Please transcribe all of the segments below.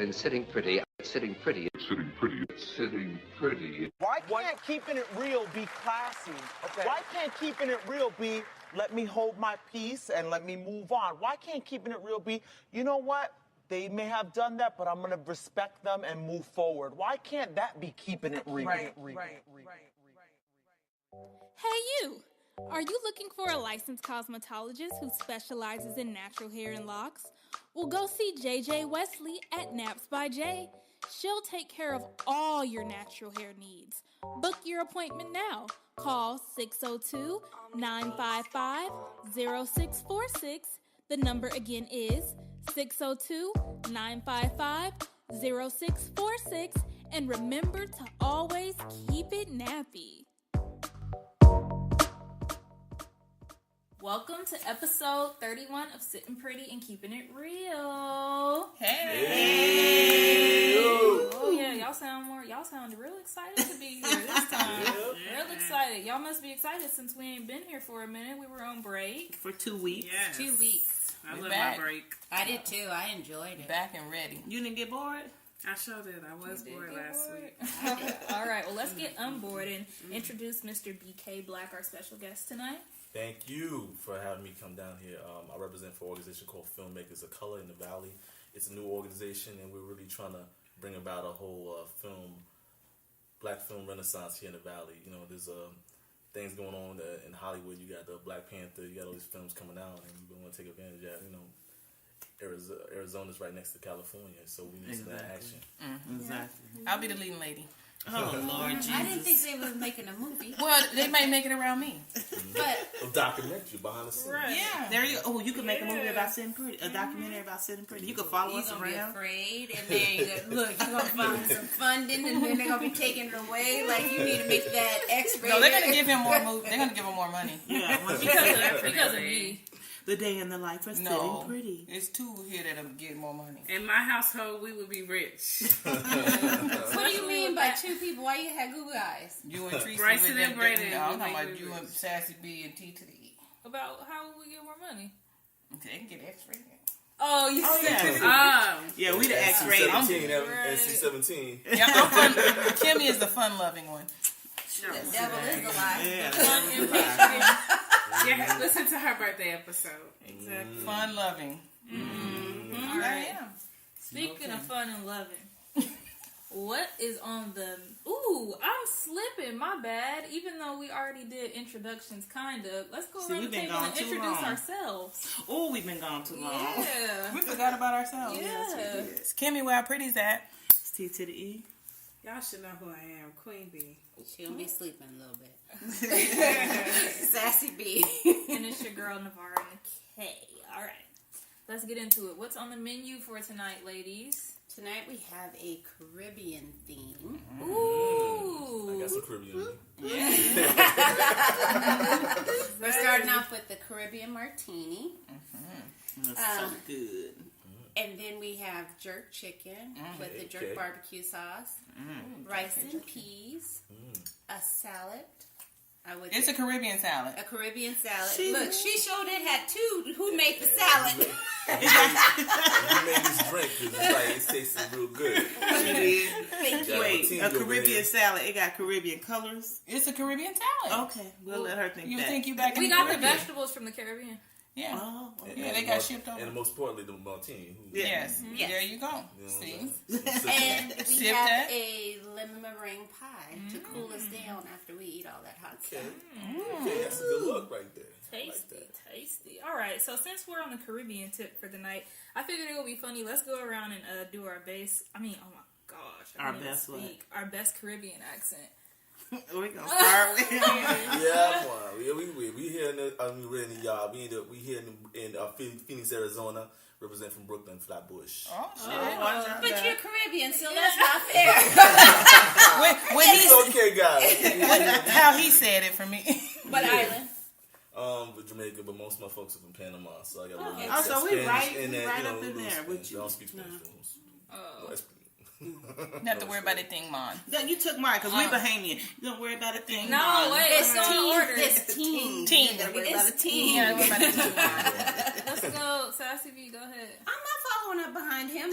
And sitting pretty, sitting pretty, sitting pretty, sitting pretty. Why can't keeping it real be classy? Okay. Why can't keeping it real be let me hold my peace and let me move on? Why can't keeping it real be, you know what? They may have done that, but I'm going to respect them and move forward. Why can't that be keeping it real? Right. Hey you! Are you looking for a licensed cosmetologist who specializes in natural hair and locks? Well, go see JJ Wesley at Naps by J. She'll take care of all your natural hair needs. Book your appointment now. Call 602-955-0646. The number again is 602-955-0646. And remember to always keep it nappy. Welcome to episode 31 of Sitting Pretty and Keeping It Real. Hey. Oh yeah, y'all sound real excited to be here this time. Real excited. Y'all must be excited since we ain't been here for a minute. We were on break. For 2 weeks. Yes. 2 weeks. I We're love back. my break. I did too. I enjoyed it. Back and ready. You didn't get bored? I sure did. I was bored last week. All right, well let's get on board and introduce Mr. Bk Blaq, our special guest tonight. Thank you for having me come down here. I represent for an organization called Filmmakers of Color in the Valley. It's a new organization, and we're really trying to bring about a whole black film renaissance here in the Valley. You know, there's things going on in Hollywood. You got the Black Panther, you got all these films coming out, and we want to take advantage of that. You know, Arizona's right next to California, so we need some action. Exactly. I'll be the leading lady. Oh, Lord Jesus. I didn't think they were making a movie. Well, they might make it around me. But A documentary behind the scenes. Right. Yeah. There you go. Oh, you could make a movie about sitting pretty. A documentary about sitting pretty. You could follow you're us going to be around. afraid, and then you're going to find some funding, and then they're going to be taking it away. Like, you need to make that X-rated. No, they're going to give him more movie. They're going to give him more money. Yeah, Because of me. the day in the life of sitting pretty. It's two here that'll get more money. In my household, we would be rich. What do you mean by two people? Why you had Google eyes? You and Tracy Bryson with and them- Brandon No, I'm would talking make about me you rich. and Sassy B and T to the E. About how would we get more money? They can get X-rated. Oh, you yeah. see. Yeah, we the X-rated. NC-17. Yeah, I'm fun. Kimmy is the fun-loving one. The devil is alive. Yeah, Yeah, listen to her birthday episode. Exactly. Fun-loving. All right. Speaking of fun and loving, what is on the... Ooh, I'm slipping. My bad. Even though we already did introductions, kind of. Let's go around the we've been table gone and too introduce long. ourselves. Oh, we've been gone too long. Yeah. We forgot about ourselves. Yeah. It's Kimmy, where our pretty's at. It's T to the E. Y'all should know who I am, Queen Bee. She'll be sleeping a little bit. Sassy B. And it's your girl, Navarra K. All right. Let's get into it. What's on the menu for tonight, ladies? Tonight we have a Caribbean theme. Ooh. I got some Caribbean. We're starting off with the Caribbean martini. That's so good. And then we have jerk chicken with the jerk Okay. barbecue sauce, rice and peas, a salad. It's a Caribbean salad. A Caribbean salad. Look, she showed it had two. Who made the salad? You made this drink because it's like it tastes real good. Thank you. Wait, Martini a over Caribbean here. salad. It got Caribbean colors. It's a Caribbean salad. Okay, we'll let her think You that. think you back in We the got the Caribbean. vegetables from the Caribbean. Yeah. Oh, okay. Yeah, they got shipped over. And most importantly, the martini. Yes. Yes. There you go. You know, See? And we Sip have that. a lemon meringue pie to cool us down after we eat all that hot Okay. stuff. Okay, that's a good look right there. I like Tasty, that. tasty. All right, so since we're on the Caribbean tip for the night, I figured it would be funny. Let's go around and do our base. Oh my gosh. I Our can't even best what? speak. Our best Caribbean accent. We're gonna start with Yeah, boy. We here in the we're in the yard. We here in Phoenix, Arizona. Represent from Brooklyn, Flatbush. Oh, shit. watch out But now. you're Caribbean, so that's not fair. When It's he, okay, guys. how he said it for me. What island? With Jamaica, but most of my folks are from Panama, so I got a little Okay. Oh, so we Spanish right- in we that, right you know, up in little there Spanish. with you. I don't speak Spanish. Not to worry about a thing, Mon. No, you took mine because we Bahamian. You don't worry about a thing. No, Mom. wait, It's let's go in order. It's team. Team. It's team. Yeah, don't worry about a thing, Mon. Let's go. Sassy B, go ahead. I'm not following going up behind him.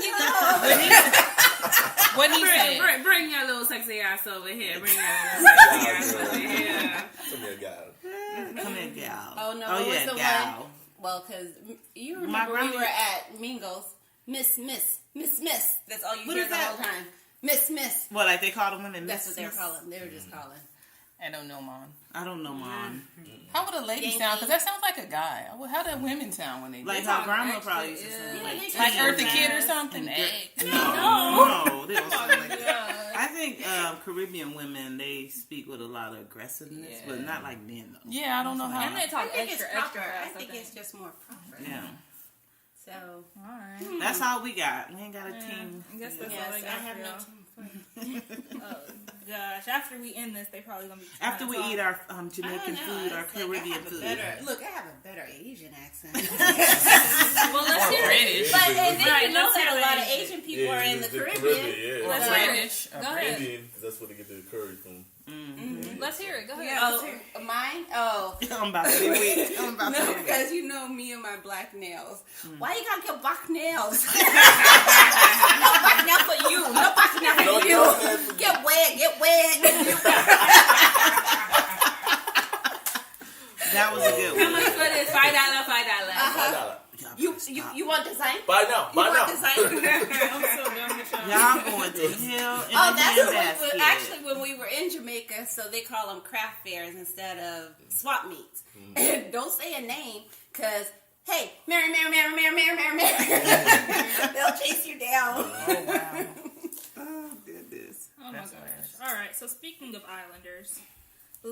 What he said? Bring your little sexy ass over here. Bring your little sexy ass over here. Come here, gal. Come here, gal. Oh no, Oh what was yeah, the gal. one? Well, because you My remember we grandma- were at Mingo's. Miss. That's all you What hear is the that? whole time. Miss. What, like they called them women? That's what they were Miss? calling. They were just calling. I don't know, Mom. I don't know, Mom. How would a lady sound? Because that sounds like a guy. How do women sound when they Like do how that? grandma probably used to sound. Yeah, Like, they Like Eartha Kitt or something? Hey. No, they don't sound like that. I think Caribbean women, they speak with a lot of aggressiveness, but not like men though. Yeah, I don't know how. And they talk I think extra, it's proper. extra I fast, think it's just more proper. Yeah. So, Alright. That's all we got. We ain't got a team. I guess that's yes, all I I got have for no y'all. team. Oh gosh! After we end this, they probably gonna be After we eat our Jamaican food, our It's like, Caribbean I have a food. Look, I have a better Asian accent. Well, let's hear it. British. But and then Right, you know let's that hear a lot of Asian. Asian people are in the Caribbean. Yeah. Let's So- hear it. British. Go ahead. Indian, because that's where they get the curry from. Let's hear it. Go ahead. Oh, mine? Oh. I'm about to be weak. I'm about to No, be weak. because you know me and my black nails. Why you gotta get black nails? No black nail for you. No black nail for you. Get wet. That was a good How one. much for this? $5. $5. You want design? Buy now. You Buy want now. design? Y'all going to hell in Oh, the that's damn what basket. actually when we were in Jamaica, so they call them craft fairs instead of swap meets. And don't say a name, because, hey, Mary. They'll chase you down. Oh, wow. Oh, goodness. Oh my gosh! All right. So speaking of islanders, I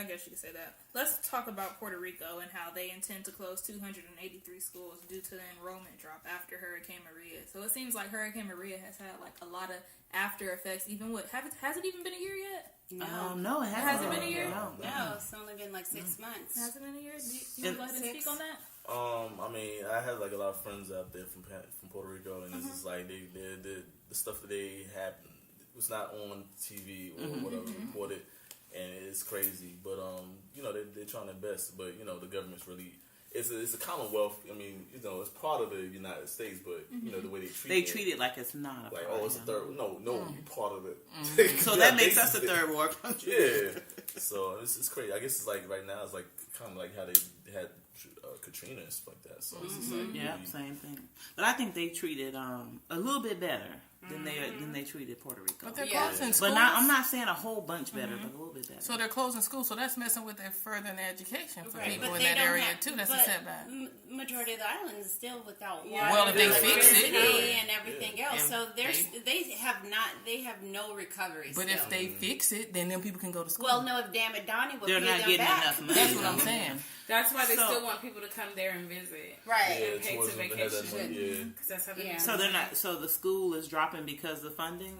guess you could say that. Let's talk about Puerto Rico and how they intend to close 283 schools due to the enrollment drop after Hurricane Maria. So it seems like Hurricane Maria has had like a lot of after effects. Has it even been a year yet? No, it hasn't. Hasn't been a year? No. No, it's only been like 6 months. Has it been a year? Do you go ahead and speak on that? I mean, I had like a lot of friends out there from Puerto Rico, and it's just like the stuff that they had was not on TV or whatever reported, and it's crazy. But they're trying their best. But the government's really it's a Commonwealth. I mean, it's part of the United States, but the way they treat it like it's not a like part, it's a third. No, you part of it. So that makes us a third world country. Yeah. So it's crazy. I guess it's like right now it's like kind of like how they had Katrina and stuff like that. So it's just like Yeah, really, same thing. But I think they treated a little bit better than they treated Puerto Rico. But they're Yeah. closing But schools. I'm not saying a whole bunch better, but a little bit better. So they're closing schools. So that's messing with their furthering education for people But in they that don't area have- too. That's a but setback. Majority of the island is still without water. Well, if they fix electricity, it. and everything else, And so they have no recovery. But still. if they fix it, then people can go to school. well, no, if Damn It Donnie would They're pay not them getting back. enough money. That's what I'm saying. That's why they So- still want people to come there and visit. Right. yeah, Pay to tourism, they have that money, vacation. yeah. Because that's how they Yeah. So they're not. So the school is dropping because of funding.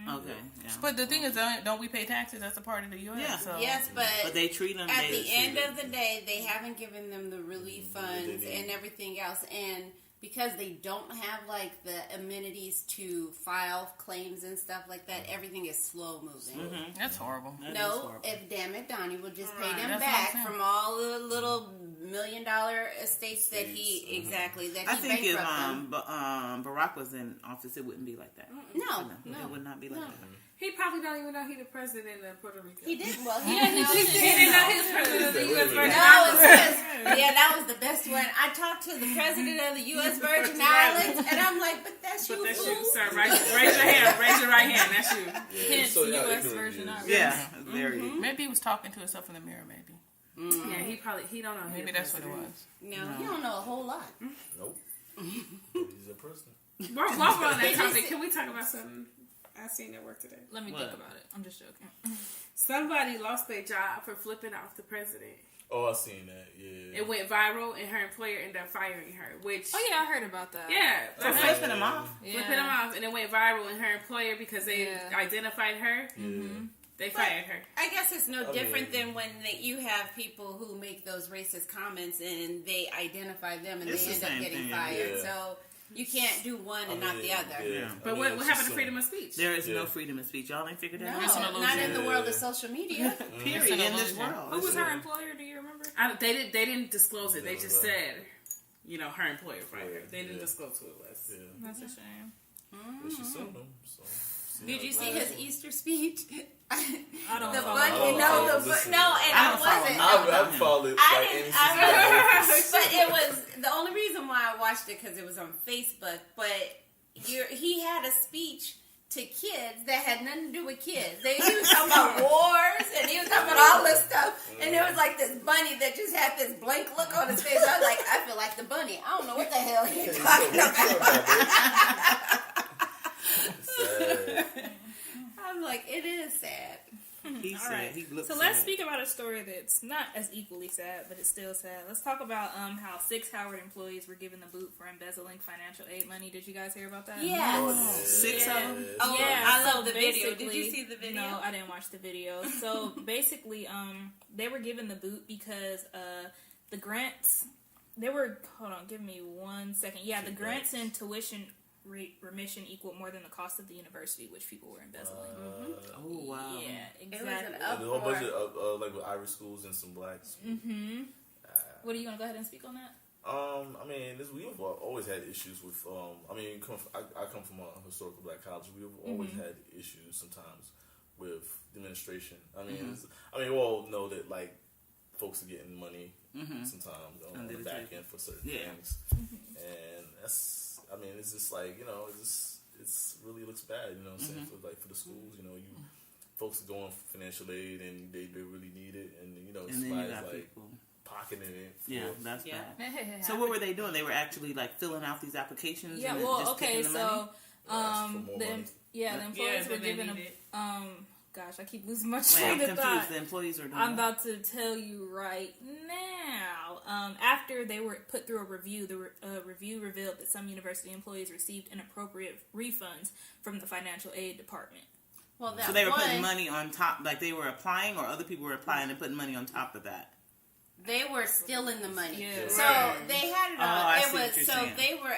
Okay. Yeah. But the thing is, don't we pay taxes? That's a part of the U.S. Yeah. So. Yes, But they treat them. at the end of the day, they haven't given them the relief funds and everything else, and because they don't have like the amenities to file claims and stuff like that, everything is slow moving. That's horrible. No, if Damn It Donnie would just pay them That's what back I'm saying. from all the little $1 million estates that he I think if bankrupt them. Barack was in office, it wouldn't be like that. No, It would not be like that. He probably don't even know he the president of Puerto Rico. he didn't. Well, He didn't know he was president of the U.S. Virgin No, Islands. that was the best one. I talked to the president of the U.S. Virgin Islands, and I'm like, but that's you, That's fool. you, sir. Raise your hand. Raise your right hand. That's you. Yeah, Hence, so U.S. ignorant version is- of Yeah, very. Maybe he was talking to himself in the mirror. Maybe. Yeah, he don't know. he Maybe the that's what it president. was. No, you don't know a whole lot. Nope. He's a person. While we're on that topic, can we talk about something I seen at work today? Let me What? think about it. I'm just joking. Somebody lost their job for flipping off the president. Oh, I seen that. Yeah. It went viral, and her employer ended up firing her. Which, Oh yeah, I heard about that. yeah, So flipping them off. flipping them off, and it went viral. And her employer, because they identified her, they fired her. I guess it's no I different mean- than when you have people who make those racist comments and they identify them and It's they the end up same getting thing, fired. yeah. So you can't do one and not the other. Yeah. But I mean, what it's happened just to freedom of speech? There is Yeah. no freedom of speech. Y'all ain't figured that No, out. not in the Yeah. world of social media. Period. In this world. Who was her employer? Do you remember? They didn't disclose it. They just said her employer fired her. They didn't disclose who it was. Yeah. That's a shame. Yeah, she sued him. So, Did you see his Easter speech? I don't The follow bunny, him. I wasn't. I haven't followed it. I Like, didn't. any season. But it was the only reason why I watched it because it was on Facebook. But he had a speech to kids that had nothing to do with kids. He was talking about wars and he was talking about all this stuff. And there was like this bunny that just had this blank look on his face. I was like, I feel like the bunny. I don't know what the hell he's talking about. I'm like, it is sad. He All right. he looked So let's speak about a story that's not as equally sad, but it's still sad. Let's talk about how 6 Howard employees were given the boot for embezzling financial aid money. Did you guys hear about that? Yeah. 6 of them? Oh, Yeah, I so love the video. Did basically- you see the video? No, I didn't watch the video. So basically, they were given the boot because the grants. They were. Hold on, give me 1 second. Yeah, the grants and tuition remission equaled more than the cost of the university, which people were embezzling. Oh, wow. Yeah, It was exactly. an There's a whole bunch uproar. of like with Irish schools and some black schools. What are you gonna go ahead and speak on that? I mean, we've always had issues with. I mean, I come from a historical black college. We've always had issues sometimes with the administration. I mean, we all know that like folks are getting money sometimes on the back end for certain things, and that's. I mean, it's just like it's really looks bad. You know what I'm saying? For the schools, folks are going for financial aid and they really need it, and somebody's like pocketing it. That's bad. So what were they doing? They were actually like filling out these applications. Yeah, and well, just okay, taking the so money? the employees were given gosh, I keep losing my Wait, train I'm of confused. thought. The employees are doing I'm that? about to tell you right now. After they were put through a review, the review revealed that some university employees received inappropriate refunds from the financial aid department. Well, So they were putting money on top, like they were applying, or other people were applying and putting money on top of that. They were stealing the money. Yeah. So they had it on. I see what you're so saying. they were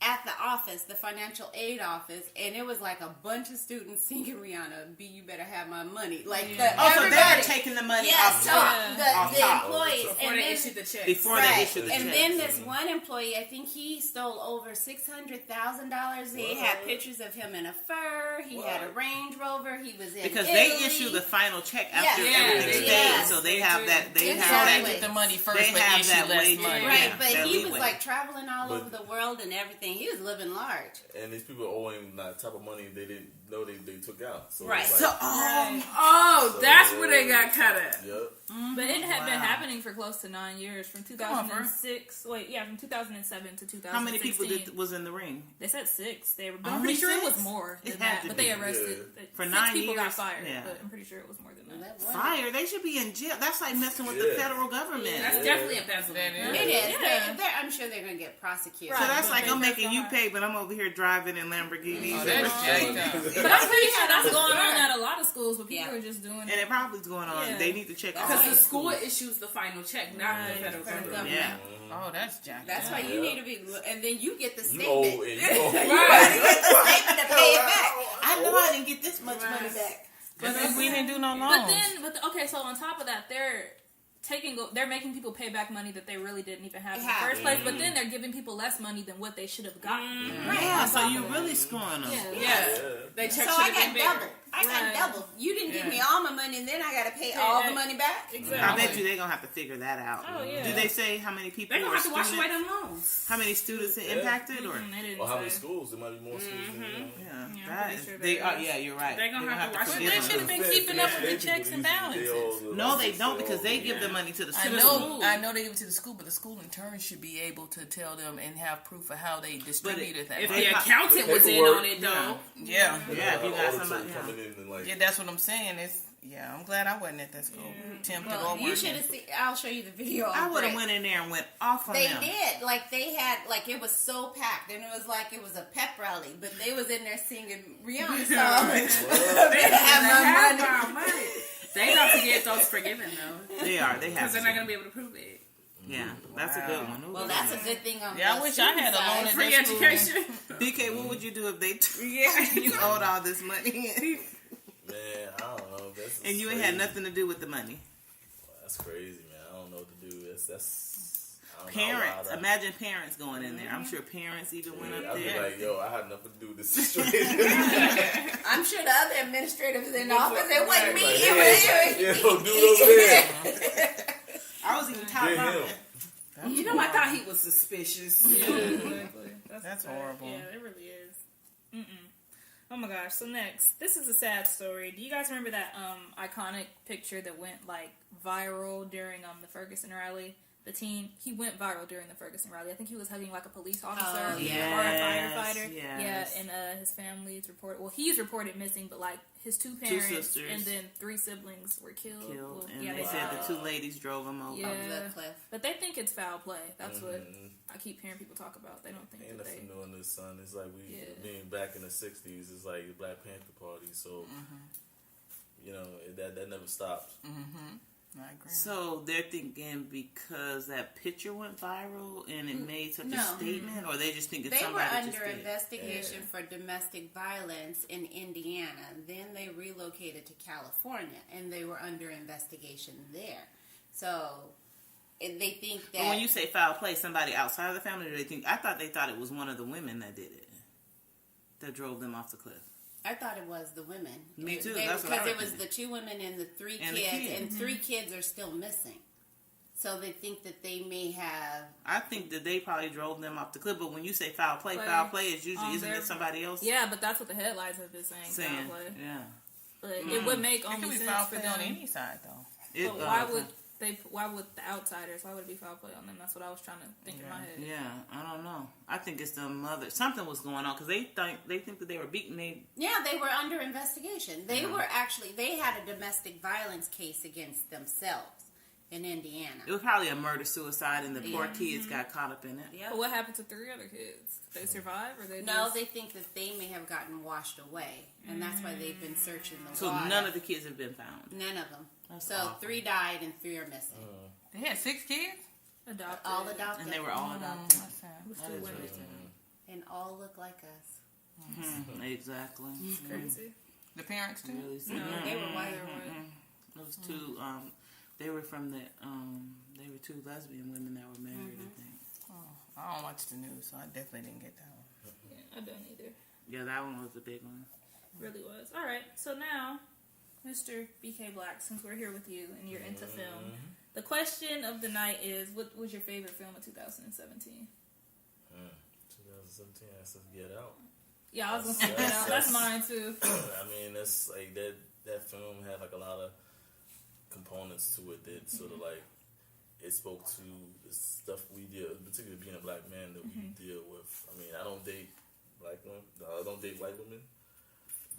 at the office, the financial aid office, and it was like a bunch of students singing Rihanna, "B, you better have my money." Like So they were taking the money off top. The employees Before and they then, issued the check. Before they issued the check. and then this one employee, I think he stole over $600,000. He had pictures of him in a fur. He had a Range Rover. He was in Because Italy. they issue the final check after Yes. everything's Yeah, paid, yes. so they have that. They Exactly. have They that. get the money first, They but have issue that less wage. money. Right, Yeah, but that he was leeway. like traveling all over the world and everything. He was living large. And these people owing that type of money they didn't know they took out. So Right. It's So, like, Oh, that's where they got cut at. Yep. But it had been happening for close to 9 years, from 2006. From 2007 to 2016. how many people was in the ring? They said 6. But I'm Only pretty sure it 6? was more It than had that. to But be. they arrested For 6 9 people got years? fired. Yeah. But I'm pretty sure it was more than that. Fire. They should be in jail. That's like messing with the federal government. That's definitely embezzlement. It is. Yeah. I'm sure they're going to get prosecuted. So that's But like they I'm press making so you hard. pay, but I'm over here driving in Lamborghinis. Oh, and that's jacked up. But I'm pretty sure that's going on at a lot of schools, but people are just doing And it. it probably is going on. Yeah. They need to check all Because the the school schools. issues the final check, not the federal government. Yeah. Oh, that's jacked That's up. why you need to be, and then you get the You statement. owe and you owe. You get the statement to pay it back. I know I didn't get this much money back. But then we didn't do no loans. But then, okay, so on top of that, they're making people pay back money that they really didn't even have in the first place, but then they're giving people less money than what they should have gotten. Yeah, so you're really screwing them. Yeah. They check So I got double. I got Right. double. You didn't give me all my money, and then I got to pay all the money back. I bet you they're going to have to figure that out. Oh, yeah. Do they say how many people They're going or to have to wash away students? them loans. How many students it impacted? Or They didn't Or how many say. schools? There might be more schools than yeah, Yeah, I'm that pretty is, sure they there are. is. Yeah, you're right. They're gonna have to wash forgive They them. should have been keeping up with the checks and balances. No, they don't because they give the money to the I school. know they give it to the school, but the school in turn should be able to tell them and have proof of how they distributed that If money. the accountant was in Paperwork. on it, though. Yeah. Yeah, if you got auditor somebody. Yeah. coming in and like, Yeah, that's what I'm saying. I'm glad I wasn't at that school. Tempted to go Well, you work should in- have seen. I'll show you the video. I on would have Break. went in there and went off on They them. did. Like they had, like it was so packed, and it was like it was a pep rally. But they was in there singing Rihanna songs. They have my have my money. They about to get those forgiven, though. They are. They Because have. they're To. not going to be able to prove it. Yeah, that's a good one. Well, that's a good thing on. Yeah, I the wish I had a student loan side. at Free that school. education. BK, what would you do if they you owed all this money man, I don't know. and you ain't had nothing to do with the money? That's crazy, man. I don't know what to do. That's Parents, imagine parents going in there. I'm sure parents even went up I'd be there. like, yo, I had nothing to do with this situation. I'm sure the other administrators in the office, it wasn't me. Yeah, dude over there. I was even top ramen. You know, I thought he was suspicious. Yeah, exactly. That's horrible. Yeah, it really is. Oh my gosh. So next, this is a sad story. Do you guys remember that iconic picture that went like viral during the Ferguson rally? The teen, he went viral during the Ferguson rally. I think he was hugging like a police officer or a firefighter. Yes. Yeah, and his family is reported. Well, he's reported missing, but like his two parents sisters. And then 3 siblings were killed. Well, And they said the 2 ladies drove him over. Yeah, the cliff. but they think it's foul play. That's what I keep hearing people talk about. They don't think Ain't that nothing new in this, son. It's like being back in the 60s. It's like the Black Panther Party. So, you know, that never stopped. I agree. So they're thinking because that picture went viral and it made such a statement, or they just think it's They were somebody under just did? investigation for domestic violence in Indiana. Then they relocated to California, and they were under investigation there. So they think that. But when you say foul play, somebody outside of the family, or they think? I thought they thought it was one of the women that did it, that drove them off the cliff. I thought it was the women. Me too. That's what I because it was thinking. the 2 women and the 3 And kids, the kid. and 3 kids are still missing. So they think that they may have. I think that they probably drove them off the cliff. But when you say foul play is usually isn't it somebody else? Yeah, but that's what the headlines have been saying. Foul play. Yeah. But it would make It only could be sense foul for play them. on any side, though. But why would they? Why would the outsiders? Why would it be foul play on them? That's what I was trying to think in my head. Yeah, I don't know. I think it's the mother. Something was going on because they think that they were beaten. They were under investigation. They were actually, they had a domestic violence case against themselves in Indiana. It was probably a murder-suicide, and the poor kids got caught up in it. Yeah. But what happened to 3 other kids? Did they survive, or they? No, they think that they may have gotten washed away, and that's why they've been searching the So water. none of the kids have been found. None of them. That's so awful. 3 died and 3 are missing. They had 6 kids? Adopted. All adopted. And they were all adopted. That's sad. It was 2 women. And all look like us. Exactly. It's crazy. The parents, too? Really sad. No, they were white. Those 2, they were from the, they were 2 lesbian women that were married, I think. Oh, I don't watch the news, so I definitely didn't get that one. Yeah, I don't either. Yeah, that one was a big one. Really was. All right, so now, Mr. Bk Blaq, since we're here with you and you're into film, the question of the night is, what was your favorite film of 2017? 2017, I said Get Out. Yeah, I was gonna say Get Out. That's mine too. I mean, that's like that film had like a lot of components to it that sort of like it spoke to the stuff we deal, particularly being a black man that we deal with. I mean, I don't date black women. I don't date white women,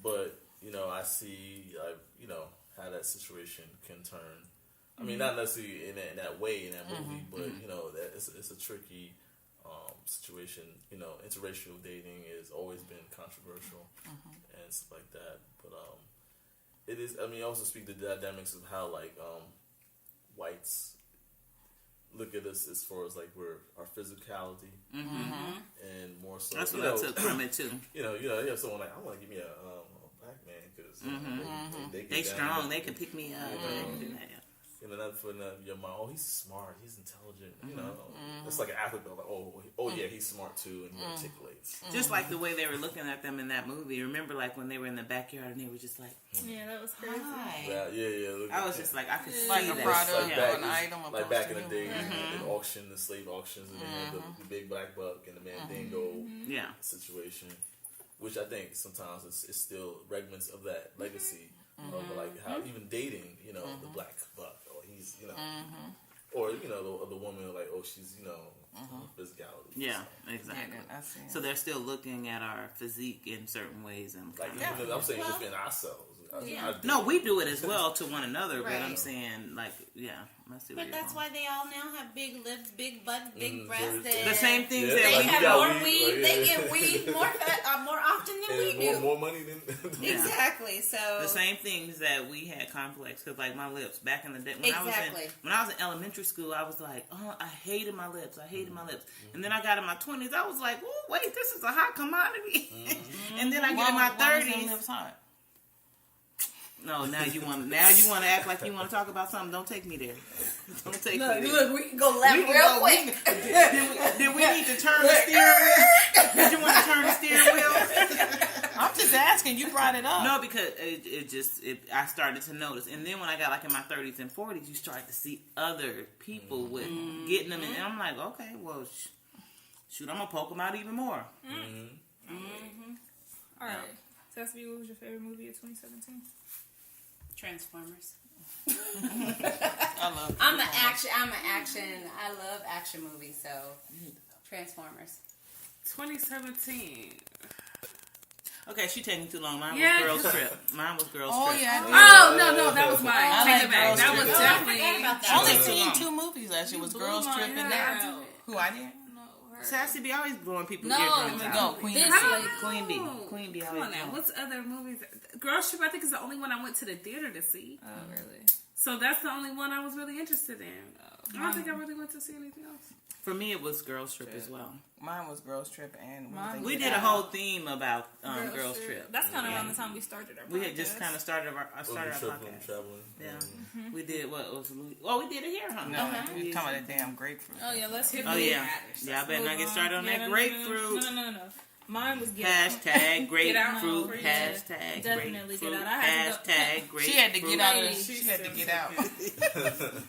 but you know, I see, you know, how that situation can turn. I mean, not necessarily in that way in that movie, but you know, that it's a tricky situation. You know, interracial dating has always been controversial and stuff like that. But it is. I mean, I also speak to the dynamics of how like whites look at us as far as like our physicality and more so. That's what I took from it too. You know, you have someone like, I want to give me a black man because they strong. They can pick me up. They can do that. You know, not putting up your mind. Oh, he's smart. He's intelligent. You know, it's like an athlete. Like, oh yeah, he's smart too, and he articulates. Just like the way they were looking at them in that movie. Remember, like when they were in the backyard and they were just like, Yeah, that was crazy. "Hi." Yeah. Look I at was that. just like, I could see Like a that. product back, or an item. like back in the day, in auction, the slave auctions, and they had the big black buck and the Mandingo Yeah. situation, which I think sometimes it's still remnants of that legacy of like how even dating, you know, the black buck, or he's, you know, or you know, the woman like, oh, she's, you know, physicality. Yeah, So, exactly. I see. So they're still looking at our physique in certain ways, and like kind of- even, I'm saying within ourselves. I do. no, we do it as well to one another. But I'm Right. saying, like, yeah, I see. But that's why they all now have big lips, big butts, big breasts. very- And the same things Yeah, that They like we you have got more weed, weed. like, They yeah. get weed more often than we And do. more money than Exactly. So the same things that we had complex, because like my lips back in the day when Exactly. I was in elementary school, I was like, oh, I hated my lips, and then I got in my 20s, I was like, oh wait, this is a hot commodity, and then I get in my Why was them 30s. lips hot? No, now you want to act like you want to talk about something. Don't take me there. Don't take me there. Look, we can go left real quick. Did we need to turn the steering wheel? Did you want to turn the steering wheel? I'm just asking. You brought it up. No, because I started to notice, and then when I got like in my 30s and 40s, you start to see other people with getting them, and I'm like, okay, well, shoot, I'm gonna poke them out even more. All right, Sassy, what was your favorite movie of 2017? Transformers. I love. I'm an action. I love action movies. So, Transformers. 2017. Okay, she taking too long. Mine Yeah. was Girls Trip. Mine was Girls Oh, Trip. yeah. Oh, no, that was mine. I Take like it back. Girls That Trip. was I definitely. forgot about that. I only Too seen long. 2 movies. Actually, it was blew Girls my Trip and head. that. Who I did? No, her. Sassy be always blowing people No, eardrums no, out. Go, Queen. This How? like Queen B. Queen B Come always on now. blowing. What's other movies? Girls Trip, I think, is the only one I went to the theater to see. oh really? So that's the only one I was really interested in. I don't think I really went to see anything else. For me, it was Girls Trip as well. Mine was Girls Trip and Mine We was did a whole theme about Girls Trip. Trip. That's kind of around the time we started our podcast. We had just kind of started our podcast. Traveling. Yeah, we did what was Louis? Oh, we did it here, huh? No, you talking about that damn grapefruit. Oh yeah, let's hit. Oh yeah, yeah. I better not get started on that grapefruit. No. Mine was Get Hashtag grapefruit. No, Hashtag definitely grapefruit. Get Out. I had to go. Hashtag grapefruit. She had to get out. Lady. She had to get out.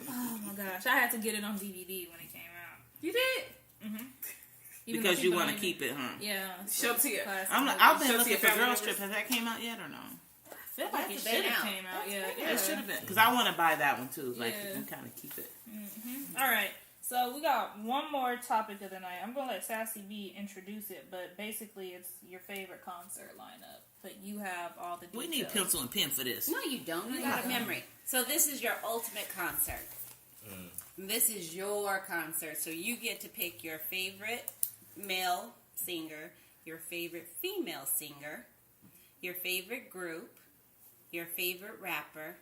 Oh my gosh, I had to get it on DVD when it came out. You did? Even Because though you people want to don't keep it, huh? Yeah. Show to you. Classic I've movie. been looking your for family Girls members. Trip. Has that came out yet or no? I feel like it That's should been have out. came out. Yeah, Yeah, it should have been. Because I want to buy that one too. Like, Yeah. you can kind of keep it. All right. So we got one more topic of the night. I'm gonna let Sassy B introduce it, but basically it's your favorite concert lineup. But you have all the details. We need pencil and pen for this. No, you don't. You got a memory. So this is your ultimate concert. This is your concert. So you get to pick your favorite male singer, your favorite female singer, your favorite group, your favorite rapper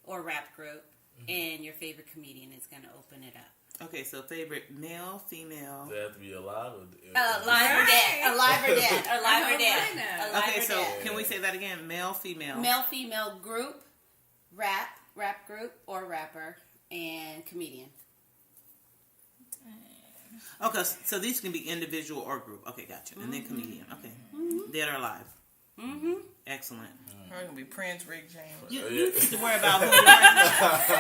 or rap group, and your favorite comedian is going to open it up. Okay, so favorite male, female. Does it have to be alive or Alive or dead. Alive or dead. Alive or dead. Alive Okay, or so dead. can we say that again? Male, female. Male, female group, rap group or rapper, and comedian. Okay, so these can be individual or group. Okay, gotcha. And then comedian. Okay. Dead or alive. Excellent. Her gonna be Prince, Rick James. You need to worry about who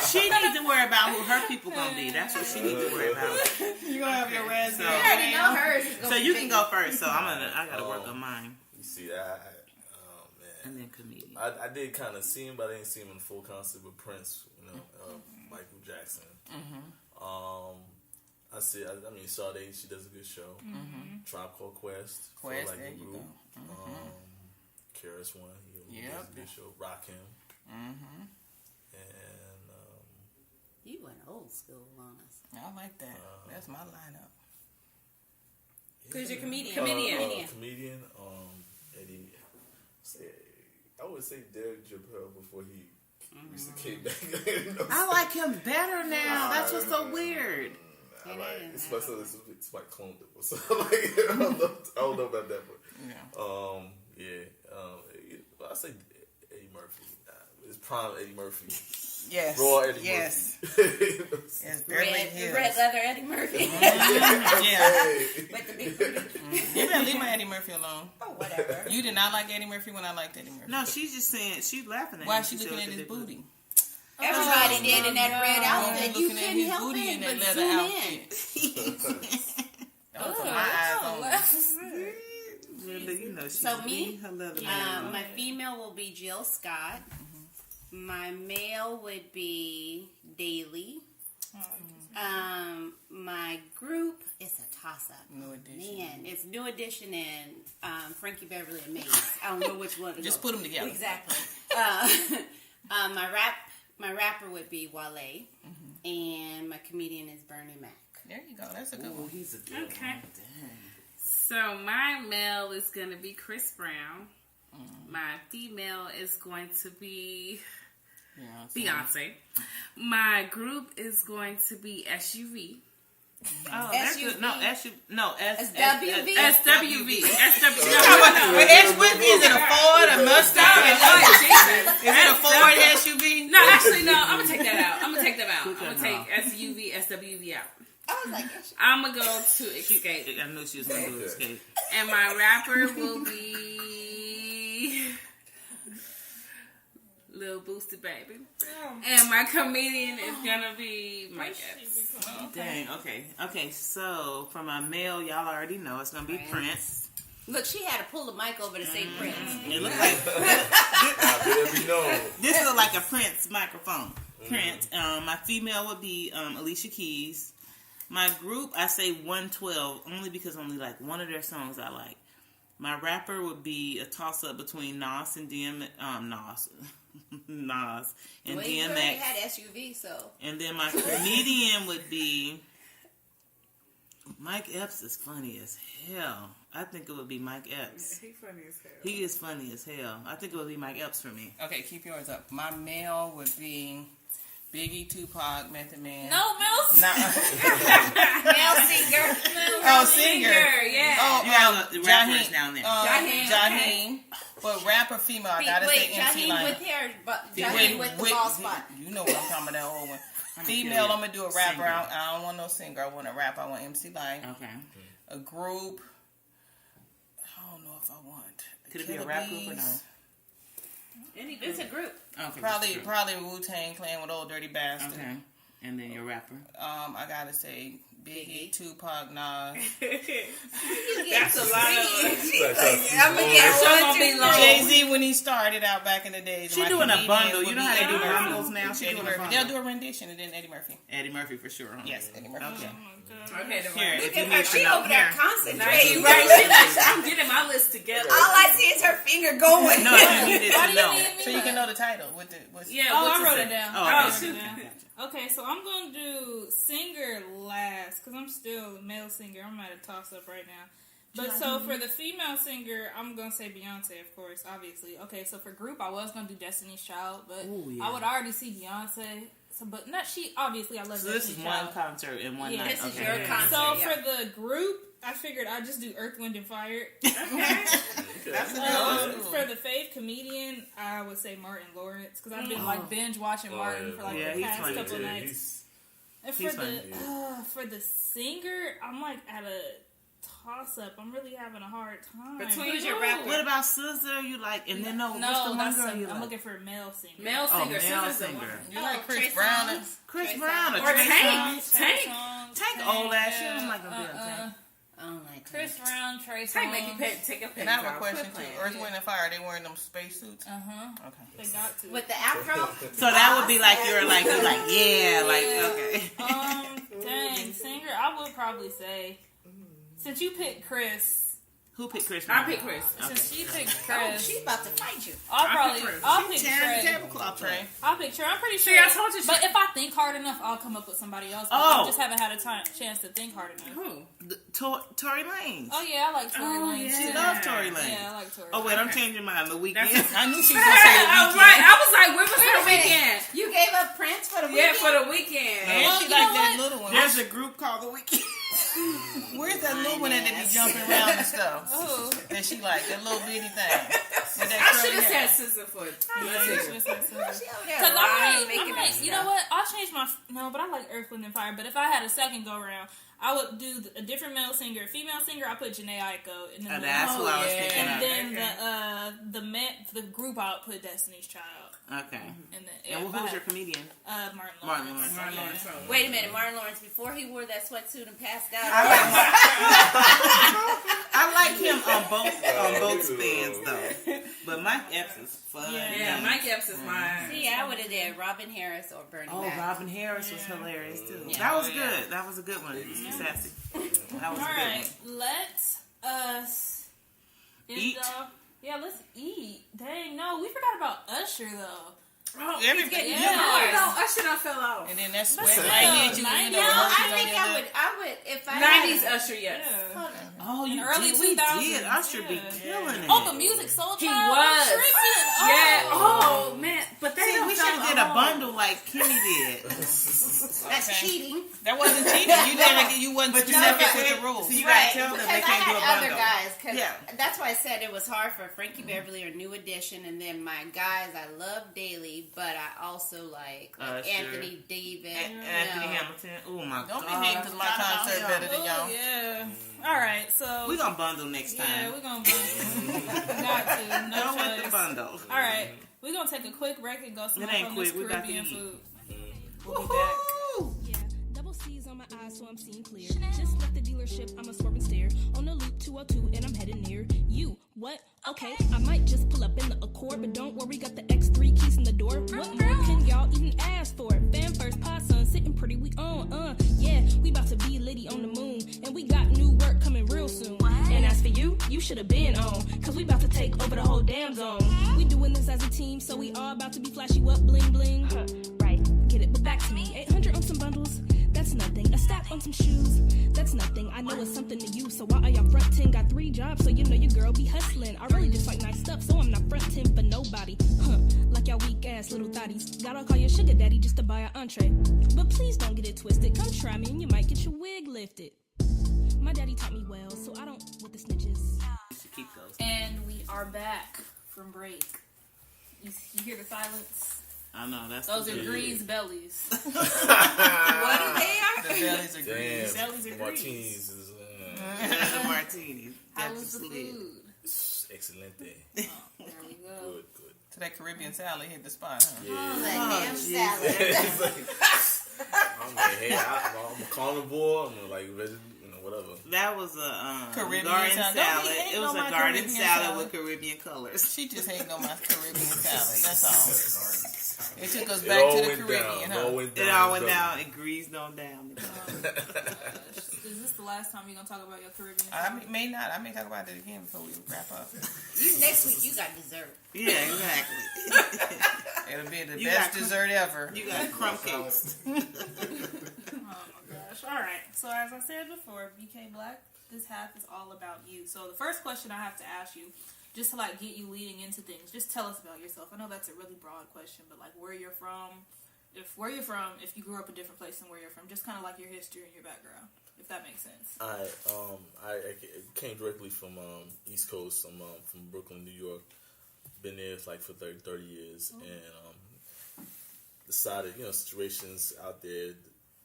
she needs to worry about who her people gonna be. That's what she needs to worry about. You gonna have your raspberry. I already know hers. is gonna So be you big. can go first. So I gotta work on mine. You see that? Oh man. And then comedian. I did kind of see him, but I didn't see him in full concert with Prince. You know, Michael Jackson. I mean, Sade, she does a good show. Tribe Called Quest. Quest, like there a you group. go. Karis One. He does a good show. Rock him. And You went old school on us. I like that. That's my lineup. Who's your comedian? Comedian. comedian. Eddie. I would say Derek Chappelle before he used to came back. I like him better now. That's what's so weird. It's my clone double. So like, I don't know about that, but I say Eddie Murphy. It's prime Eddie Murphy. Yes. Raw Eddie yes. Murphy. Yes. Beverly Hills. Red leather Eddie Murphy. Yeah. With the big booty. You better leave my Eddie Murphy alone. Oh, whatever. You did not like Eddie Murphy when I liked Eddie Murphy. No, she's just saying, she's laughing at Why him. is she looking at his booty? Everybody did in that red outfit. You Looking at couldn't his help booty it in that but leather zoom outfit. That was for my eyes only. Really, you know, she's So me, her leather my female will be Jill Scott. My male would be Daly. My group is a toss-up. New Edition. Man, it's New Edition and Frankie Beverly and Maze. I don't know which one to Just go. put them together. Exactly. My rapper would be Wale, and my comedian is Bernie Mac. There you go. That's a good one. He's a good Okay. one. Dang. So my male is going to be Chris Brown. My female is going to be Beyonce. My group is going to be SUV. Oh, that's good. No, SWV. SWV. SWV. With X with me, is it a Ford, a Mustang? Is it a Ford Look I'm at gonna her. take SUV, SWV out. I was like, I'm gonna go to Escape. I knew she was going to do Escape. And my rapper will be Lil Boosted Baby. And my comedian is gonna be Mike Epps. Dang, okay. So, for my male, y'all already know it's going to be Prince. look, she had to pull the mic over to say Prince. It look like this look like a Prince microphone. Prince. My female would be Alicia Keys. My group, I say 112 only because only like one of their songs I like. My rapper would be a toss up between Nas and Nas and Well, you already DMX. had SUV, so. And then my comedian would be Mike Epps. Is funny as hell. I think it would be Mike Epps. He's funny as hell. He is funny as hell. I think it would be Mike Epps for me. Okay, keep yours up. My male would be Biggie, Tupac, Method Man. No, Mel. Male singer. Oh, singer. Yeah. Oh, You have the rappers down there. Jaheim. But rapper female, I gotta say MC Jaheim Line. with hair, but Jaheim with the ball spot. You know what I'm talking about, that old one. Female, I'm gonna do a rapper. I don't want no singer. I want a rapper. I want MC Line. Okay. A group. I don't know if I want. Could it be a rap group or no? It's a group. Okay. Probably Wu-Tang Clan with Old Dirty Bastard. Okay. And then your rapper. I gotta say Biggie, Tupac, Nas. That's a lot of. I'm gonna get one, Jay-Z when he started out back in the days. She doing a bundle. You know how they do bundles now? She doing a They'll bundle. do a rendition and then Eddie Murphy. Eddie Murphy for sure. Huh? Yes, Eddie Murphy. Okay. Okay, Here, if Look you at her. need to She know. over there Here. concentrating. I'm getting my list together. All I see is her finger going. No, if you needed to know. So you can know the title with the. Yeah. Oh, what's I wrote it it down. Oh, I okay. wrote it down. Okay, so I'm going to do singer last because I'm still a male singer. I'm at a toss-up right now. But so for the female singer, I'm going to say Beyonce, of course, obviously. Okay, so for group, I was going to do Destiny's Child, but Ooh, yeah. I would already see Beyonce. So, but not she, obviously, I love So this is Destiny's one Child. concert in one Yeah, night. This is Okay. your concert. So yeah. for the group, I figured I'd just do Earth, Wind, and Fire. That's For the fave comedian, I would say Martin Lawrence because I've been like binge watching Martin for like Yeah, the he's past funny, couple too. nights. And he's funny. for the singer, I'm like at a toss up. I'm really having a hard time. Between But your no. rapper. What about Scissor? You like, and then what's the one that's girl you I'm like? looking for a male singer. Male Oh, singer. male Scissors the one. singer. You like Chris Trey Brown? Songz? Chris Trey Brown or Or Trey Tank. Songz? Tank old ass shit. I'm like a bit of Tank. I don't like Chris Brown, Trey Tank make you Songz. take a picture. And I have a question too. Earth, Wind, and Fire. They wearing them spacesuits? Uh-huh. Okay. They got to. with the afro. So that would be like you're like yeah, like okay. Dang, singer, I would probably say, since you picked Chris, Who picked Chris? I pick Chris. since she picked Oh, Chris, she's about to fight you. I'll pick Chris. pick Tearing the Trey. tablecloth tray. I'll pick Trey. I'm pretty sure. See, I told you she- But if I think hard enough, I'll come up with somebody else. But Oh. I just haven't had a chance to think hard enough. Who? Tory Lanez. Oh yeah, I like Tory Lanez. She too. loves Tory Lanez. Yeah, I like Tory. Oh wait, I'm changing mine. The Weeknd. I knew she was gonna say the Oh, Weeknd. right. I was like, where was the weekend? You gave up Prince for the Yeah, weekend? for the weekend. And Well, she you like know that what? little one. There's a group called The Weeknd. Where's that little one that they be jumping around and stuff? Oh. That she like, that little bitty thing. With that I curly should have hair. said Scissor for Because Because I'm like, you know what? I'll change my no, but I like Earth, Wind, and Fire. But if I had a second go around, I would do a different male singer, a female singer. I put Janae Aiko, and then That's who I was thinking and of. then the group I would put Destiny's Child. Okay. And then And if I who's had- your comedian? Martin Martin Lawrence. Lawrence. Yeah. Wait a minute, Martin Lawrence, before he wore that sweatsuit and passed out. I like him on both spans though. But Mike Epps is fun. Yeah, Mike Epps is mine. See, I would have did Robin Harris or Bernie Oh, Mac. Robin Harris was hilarious too. Yeah. That was good. That was a good one. Sassy. That was All a good right, let us Eat. Yeah, let's eat. Dang, no, we forgot about Usher though. Oh, Everybody- Yeah. No, Usher done fell off. And then that sweat Still, light hit you. 90s. You know, No, I Hershey's on think your lip. I would, if I 90s had Usher, yes. Yeah. Oh, you early did. We 2000s, did. Usher be yeah. killing it. Oh, but Music Soul He Child was. tripping. Yeah. Oh, man. But But we should have did a bundle like Kenny did. That's cheating. That wasn't cheating. You wasn't specific with the rules. So you gotta tell them they can't do a bundle. Because I had other guys. Cause that's why I said it was hard for Frankie Beverly or New Edition, and then my guys I love Daily, but I also like Anthony Davis, Anthony Hamilton. Oh my God! Don't be hating because my concert better than y'all. Yeah. All right, so we're gonna bundle next time. Yeah, we're gonna bundle. Got to. No Don't choice. want the bundle. All right, we're gonna take a quick break and go smoke some this Caribbean food. We'll be back. Yeah, double C's on my eyes, so I'm seeing clear. Just left the dealership, I'm a swerving stare. On the loop 202, and I'm heading near you. What? Okay, I might just pull up in the Accord, but don't worry, got the X3 keys in the door. What more can y'all even ask for? Fan first, pod son, sitting pretty, we on, yeah, we about to be litty on the moon, and we got new work coming real soon. And as for you, you should have been on, cause we about to take over the whole damn zone. We doing this as a team, so we all about to be flashy, what bling bling. Right, get it, but back to me, 800 on some bundles, that's nothing. A stack on some shoes, that's nothing. I know it's something to you, so why are y'all frontin'? Got 3 jobs, so you know your girl be hustling. I really just like nice stuff, so I'm not frontin' for nobody. Like y'all weak ass little thotties. Gotta call your sugar daddy just to buy an entree. But please don't get it twisted. Come try me and you might get your wig lifted. My daddy taught me well, so I don't with the snitches. Keep those. And we are back from break. You hear the silence? I know those are Grease bellies. What are they? The bellies are Grease. Bellies are Martinis is the martinis. How was the food? Excelente. There we go. Good. So that Caribbean salad hit the spot, huh? Yeah. That damn salad. I'm like, hey, I'm a carnivore. I'm like, whatever. That was a Caribbean garden salad. It was a garden Caribbean salad with Caribbean colors. She just hating on my Caribbean salad. That's all. It took us back to the Caribbean, huh? It all went down. It greased on down. Is this the last time you're gonna talk about your Caribbean? I may not. I may talk about it again before we wrap up. Next week you got dessert. Yeah, exactly. It'll be the best dessert ever. You got crumb cakes. Oh my gosh! All right. So as I said before, Bk Blaq, this half is all about you. So the first question I have to ask you, just to like get you leading into things, just tell us about yourself. I know that's a really broad question, but like where you're from, if you grew up a different place than where you're from, just kind of like your history and your background, if that makes sense. I came directly from East Coast. I'm from Brooklyn, New York. Been there like for 30 years, and decided, situations out there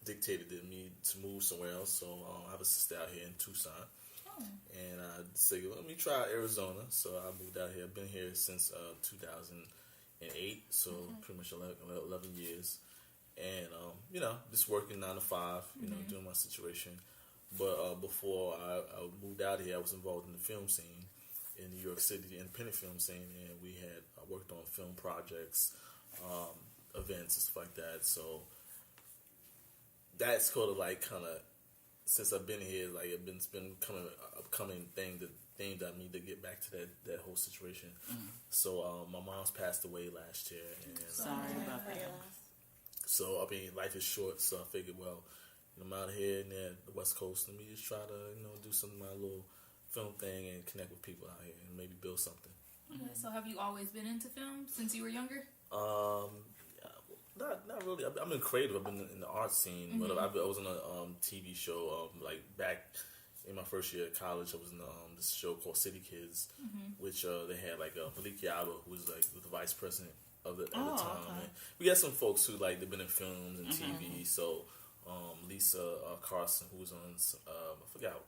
dictated to me to move somewhere else. So I have a sister out here in Tucson. And I said, let me try Arizona. So I moved out here. I've been here since 2008, so pretty much 11 years. And, just working 9 to 5, doing my situation. But before I moved out here, I was involved in the film scene in New York City, the independent film scene. And I worked on film projects, events, and stuff like that. So that's kind of, since I've been here, like it's been coming upcoming thing that I need to get back to that whole situation. So my mom's passed away last year, and sorry about that. So life is short. So I figured, well, I'm out here near the West Coast. Let me just try to do some of my little film thing and connect with people out here and maybe build something. Okay, so have you always been into film since you were younger? Not really. I've been creative. I've been in the art scene, but I was on a TV show like back in my first year of college. I was in this show called City Kids, which they had like Bk Blaq, who was like the vice president of at the time. Okay. And we got some folks who like they've been in films and TV. So Lisa Carson, who was on I forgot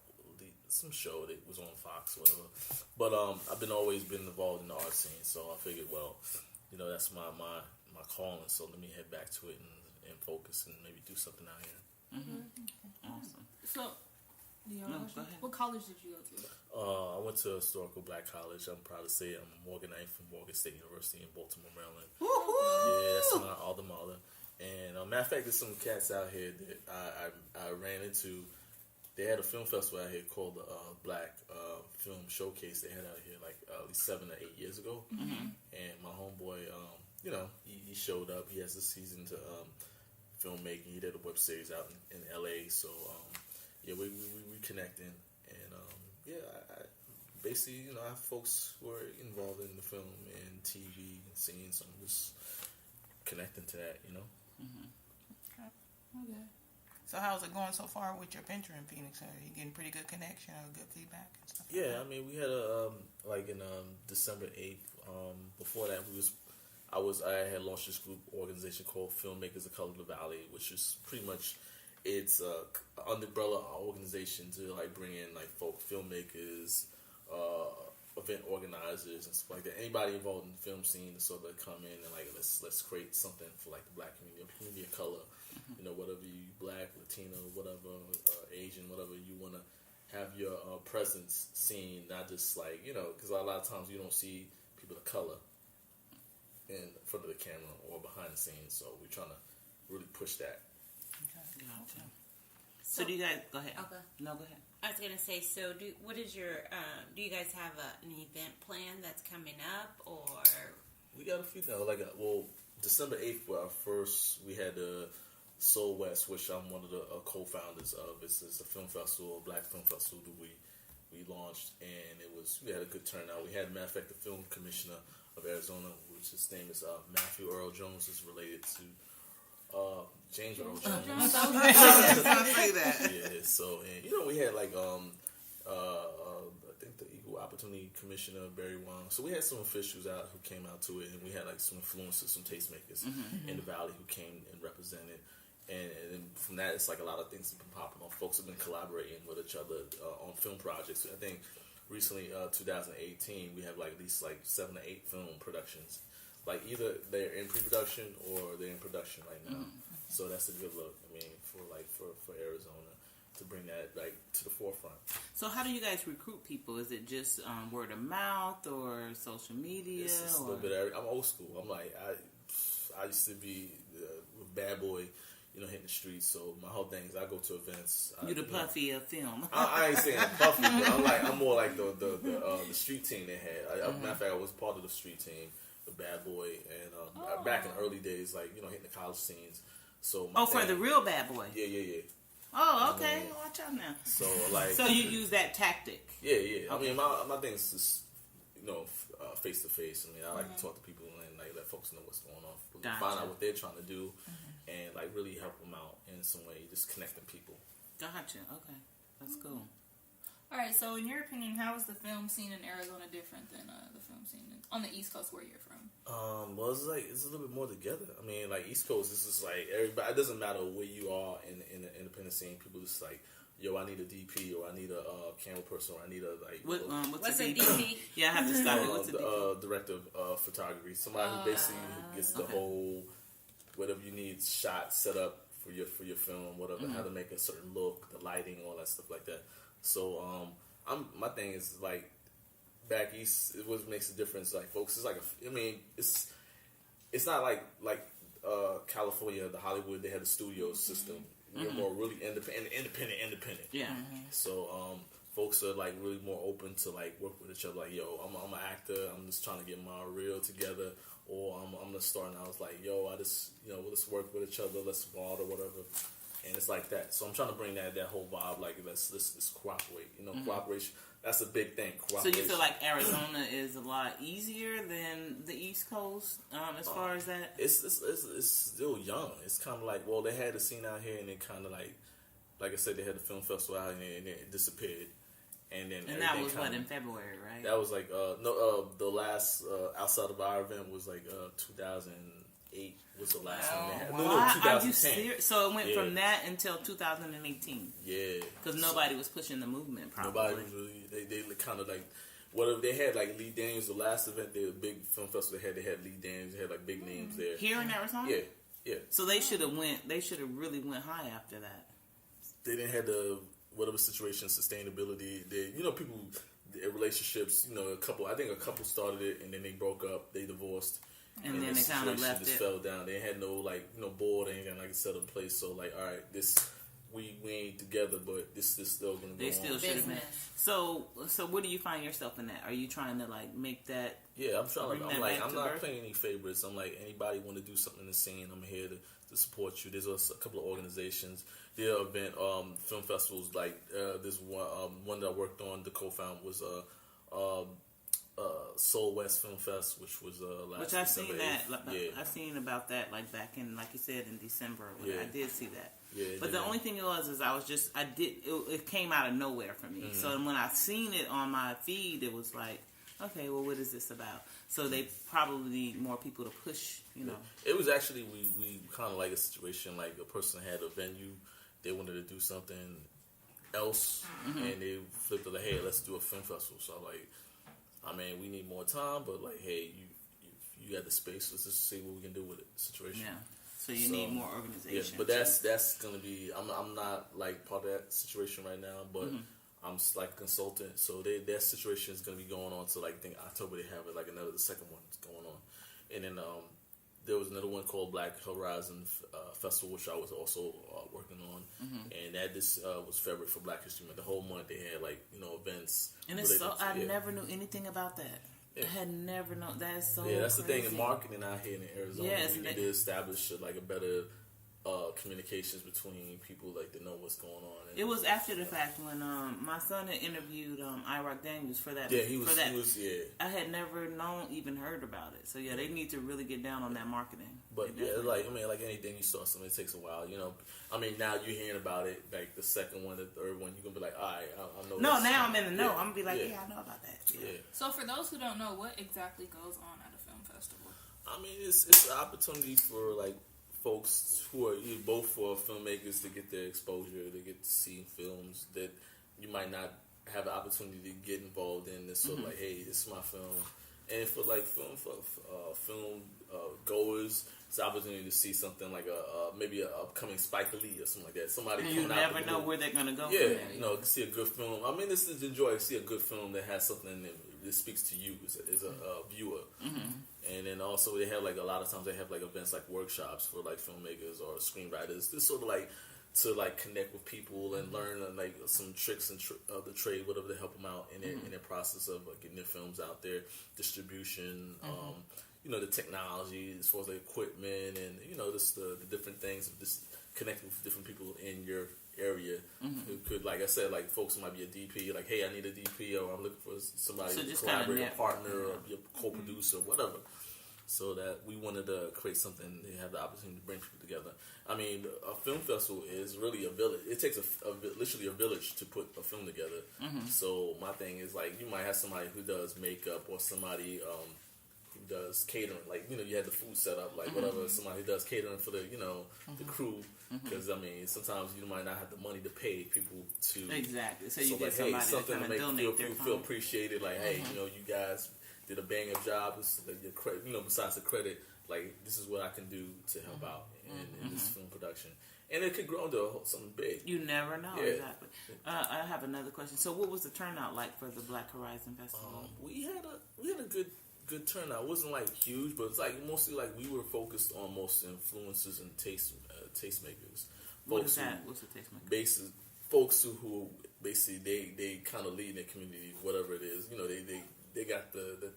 some show that was on Fox or whatever. But I've always been involved in the art scene. So I figured, well, that's my calling, so let me head back to it and focus and maybe do something out here. Awesome. So, go ahead. What college did you go to? I went to Historical Black College. I'm proud to say I'm a Morganite from Morgan State University in Baltimore, Maryland. Yeah, that's my alma mater. And matter of fact, there's some cats out here that I ran into. They had a film festival out here called the Black Film Showcase. They had out here like at least 7 or 8 years ago. And my homeboy, he showed up. He has a season to filmmaking. He did a web series out in LA. So we connecting, and I basically I have folks who are involved in the film and TV and scenes. So I'm just connecting to that, you know. Okay. So how's it going so far with your venture in Phoenix? Are you getting pretty good connection or good feedback and stuff? Yeah, I mean, we had a like in December 8th. Before that, I had launched this group organization called Filmmakers of Color in the Valley, which is pretty much it's an umbrella organization to like bring in like folk filmmakers, event organizers and stuff like that. Anybody involved in the film scene, so they come in and like let's create something for like the Black community of color. You know, whatever you Black, Latino, whatever, Asian, whatever you want to have your presence seen, not just like, you know, because a lot of times you don't see people of color in front of the camera or behind the scenes, so we're trying to really push that. Okay. Gotcha. So do you guys go ahead? Okay. No, go ahead. I was gonna say, so do you guys have an event plan that's coming up, or We got a few now, December 8th, we had the Soul West, which I'm one of the co-founders of. It's a film festival, a Black film festival that we launched, and we had a good turnout. We had, matter of fact, the film commissioner of Arizona, which his name is Matthew Earl Jones, is related to James Earl Jones. I say that. Yeah, so, and you know, we had like I think the Equal Opportunity Commissioner Barry Wong. So we had some officials out who came out to it, and we had like some influencers, some tastemakers in the valley who came and represented. And then from that, it's like a lot of things have been popping off. Folks have been collaborating with each other on film projects. I think recently, 2018, we have like at least like 7 to 8 film productions. Like either they're in pre-production or they're in production right now. So that's a good look. I mean, for Arizona to bring that like to the forefront. So how do you guys recruit people? Is it just word of mouth or social media? It's a little bit. I'm old school. I'm like I used to be with Bad Boy. You know, hitting the streets. So my whole thing is I go to events. You the Puffy of film. I ain't saying Puffy, but I'm more like the street team they had. Matter of fact, I was part of the street team, the Bad Boy, and back in the early days, like, you know, hitting the college scenes. So for the real Bad Boy. Yeah. Oh, okay. Watch out now. So like, so you use that tactic. Yeah. Okay. I mean, my thing is just, you know, face to face. I mean, I like to talk to people and like let folks know what's going on, find out what they're trying to do. And like really help them out in some way, just connecting people. Gotcha. Okay, that's cool. All right. So, in your opinion, how is the film scene in Arizona different than the film scene on the East Coast, where you're from? Well, it's a little bit more together. I mean, like East Coast, this is like everybody. It doesn't matter where you are in the independent scene. People just like, yo, I need a DP, or I need a camera person, or I need a like. what's a DP? Yeah, I have to stop you. What's a DP? Director of photography. Somebody who basically gets the whole. Whatever you need shot set up for your film, whatever, how to make a certain look, the lighting, all that stuff like that. So my thing is like back east, what makes a difference, like folks, it's like it's not like California, the Hollywood, they had a studio system. We're more really independent. Yeah. So folks are like really more open to like work with each other. Like, yo, I'm an actor. I'm just trying to get my reel together. Or I'm gonna start and I was like, yo, let's work with each other, let's squad or whatever, and it's like that. So I'm trying to bring that whole vibe, like let's cooperate, cooperation. That's a big thing. So you feel like Arizona is a lot easier than the East Coast as far as that? It's still young. It's kind of like, well, they had the scene out here and it kind of like I said, they had the film festival out here and it disappeared. And that was in February, right? That was like the last outside of our event was like 2008 was the last one they had. Wow. No, 2010. Are you serious? So it went from that until 2018. Yeah, because nobody was pushing the movement. Probably nobody was really. They kind of like whatever they had, like Lee Daniels. The last event, the big film festival they had Lee Daniels. They had like big names there here in Arizona. Yeah. So they should have went. They should have really went high after that. They didn't have the whatever situation, sustainability. They, people, their relationships. A couple started it and then they broke up. They divorced. And then they kind of left just fell down. They had no board or anything like set in place. So like, all right, this we ain't together, but this is still gonna go on. They still should have been. So where do you find yourself in that? Are you trying to like make that? Yeah, I'm trying. I'm not playing any favorites. I'm like, anybody want to do something in the scene, I'm here to support you. There's a couple of organizations. Their event, film festivals. Like there's one that I worked on. The co-found was Soul West Film Fest, which was last. Which I've seen December that. 8th. Yeah. I've seen about that like back in, like you said, in December. Yeah. I did see that. Yeah, but the only thing it was is it came out of nowhere for me. Mm-hmm. So when I seen it on my feed, it was like, okay, well, what is this about? So they probably need more people to push, you know. It was actually, we kind of like a situation, like a person had a venue, they wanted to do something else, and they flipped it like, hey, let's do a film festival. So I'm like, I mean, we need more time, but like, hey, you got the space, let's just see what we can do with it situation. Yeah. So you need more organization. Yeah, but that's gonna be. I'm not like part of that situation right now, but I'm like a consultant. So that situation is gonna be going on. So like, I think October they have it. Like the second one's going on, and then there was another one called Black Horizon Festival, which I was also working on, and that was February for Black History Month. The whole month they had like events. And it's so I never knew anything about that. Yeah. I had never known. That is so. Yeah, that's crazy. the thing in marketing out here in Arizona. Yes, we need to establish like a better communications between people, like to know what's going on. And, it was after the fact when my son had interviewed Irock Daniels for that. Yeah, he was. Yeah, I had never even heard about it. So yeah, they need to really get down on that marketing. But yeah, like anything you saw something, it takes a while. I mean, now you're hearing about it, like the second one, the third one, you're gonna be like, all right, I know. No, now I'm in the know. I'm gonna be like, yeah, I know about that. Yeah. So for those who don't know, what exactly goes on at a film festival? I mean, it's an opportunity for like folks who are both for filmmakers to get their exposure, to get to see films that you might not have the opportunity to get involved in. It's sort of like, hey, this is my film, and for like film goers, it's an opportunity to see something like maybe a upcoming Spike Lee or something like that. Somebody and coming you out never know where they're gonna go. Yeah, to see a good film. I mean, this is the joy to see a good film that has something that speaks to you as a viewer. And then also they have like a lot of times they have like events like workshops for like filmmakers or screenwriters. This sort of like to like connect with people and learn like some tricks and of the trade, whatever, to help them out in their process of getting their films out there, distribution. The technology as far as the equipment and just the different things of just connecting with different people in your area. It could, like I said, like folks might be a DP, like, hey, I need a DP, or I'm looking for somebody to collaborate, a partner, or be a co-producer, whatever. So that we wanted to create something to have the opportunity to bring people together. I mean, a film festival is really a village. It takes literally a village to put a film together. So my thing is like, you might have somebody who does makeup or somebody who does catering. Like, you had the food set up, like whatever. Somebody who does catering for the, the crew. Because I mean, sometimes you might not have the money to pay people to exactly. So you get like, somebody something to make donate feel appreciated. Like, hey, you guys did a bang up job. This, your credit, besides the credit, like this is what I can do to help out in this film production. And it could grow into something big. You never know. Yeah. Exactly. I have another question. So, what was the turnout like for the Black Horizon Festival? We had a good turnout. It wasn't like huge, but it's like mostly like we were focused on most influencers and tastemakers. What is that? What's a tastemaker? Basically, folks who basically they kind of lead in their community, whatever it is. They got the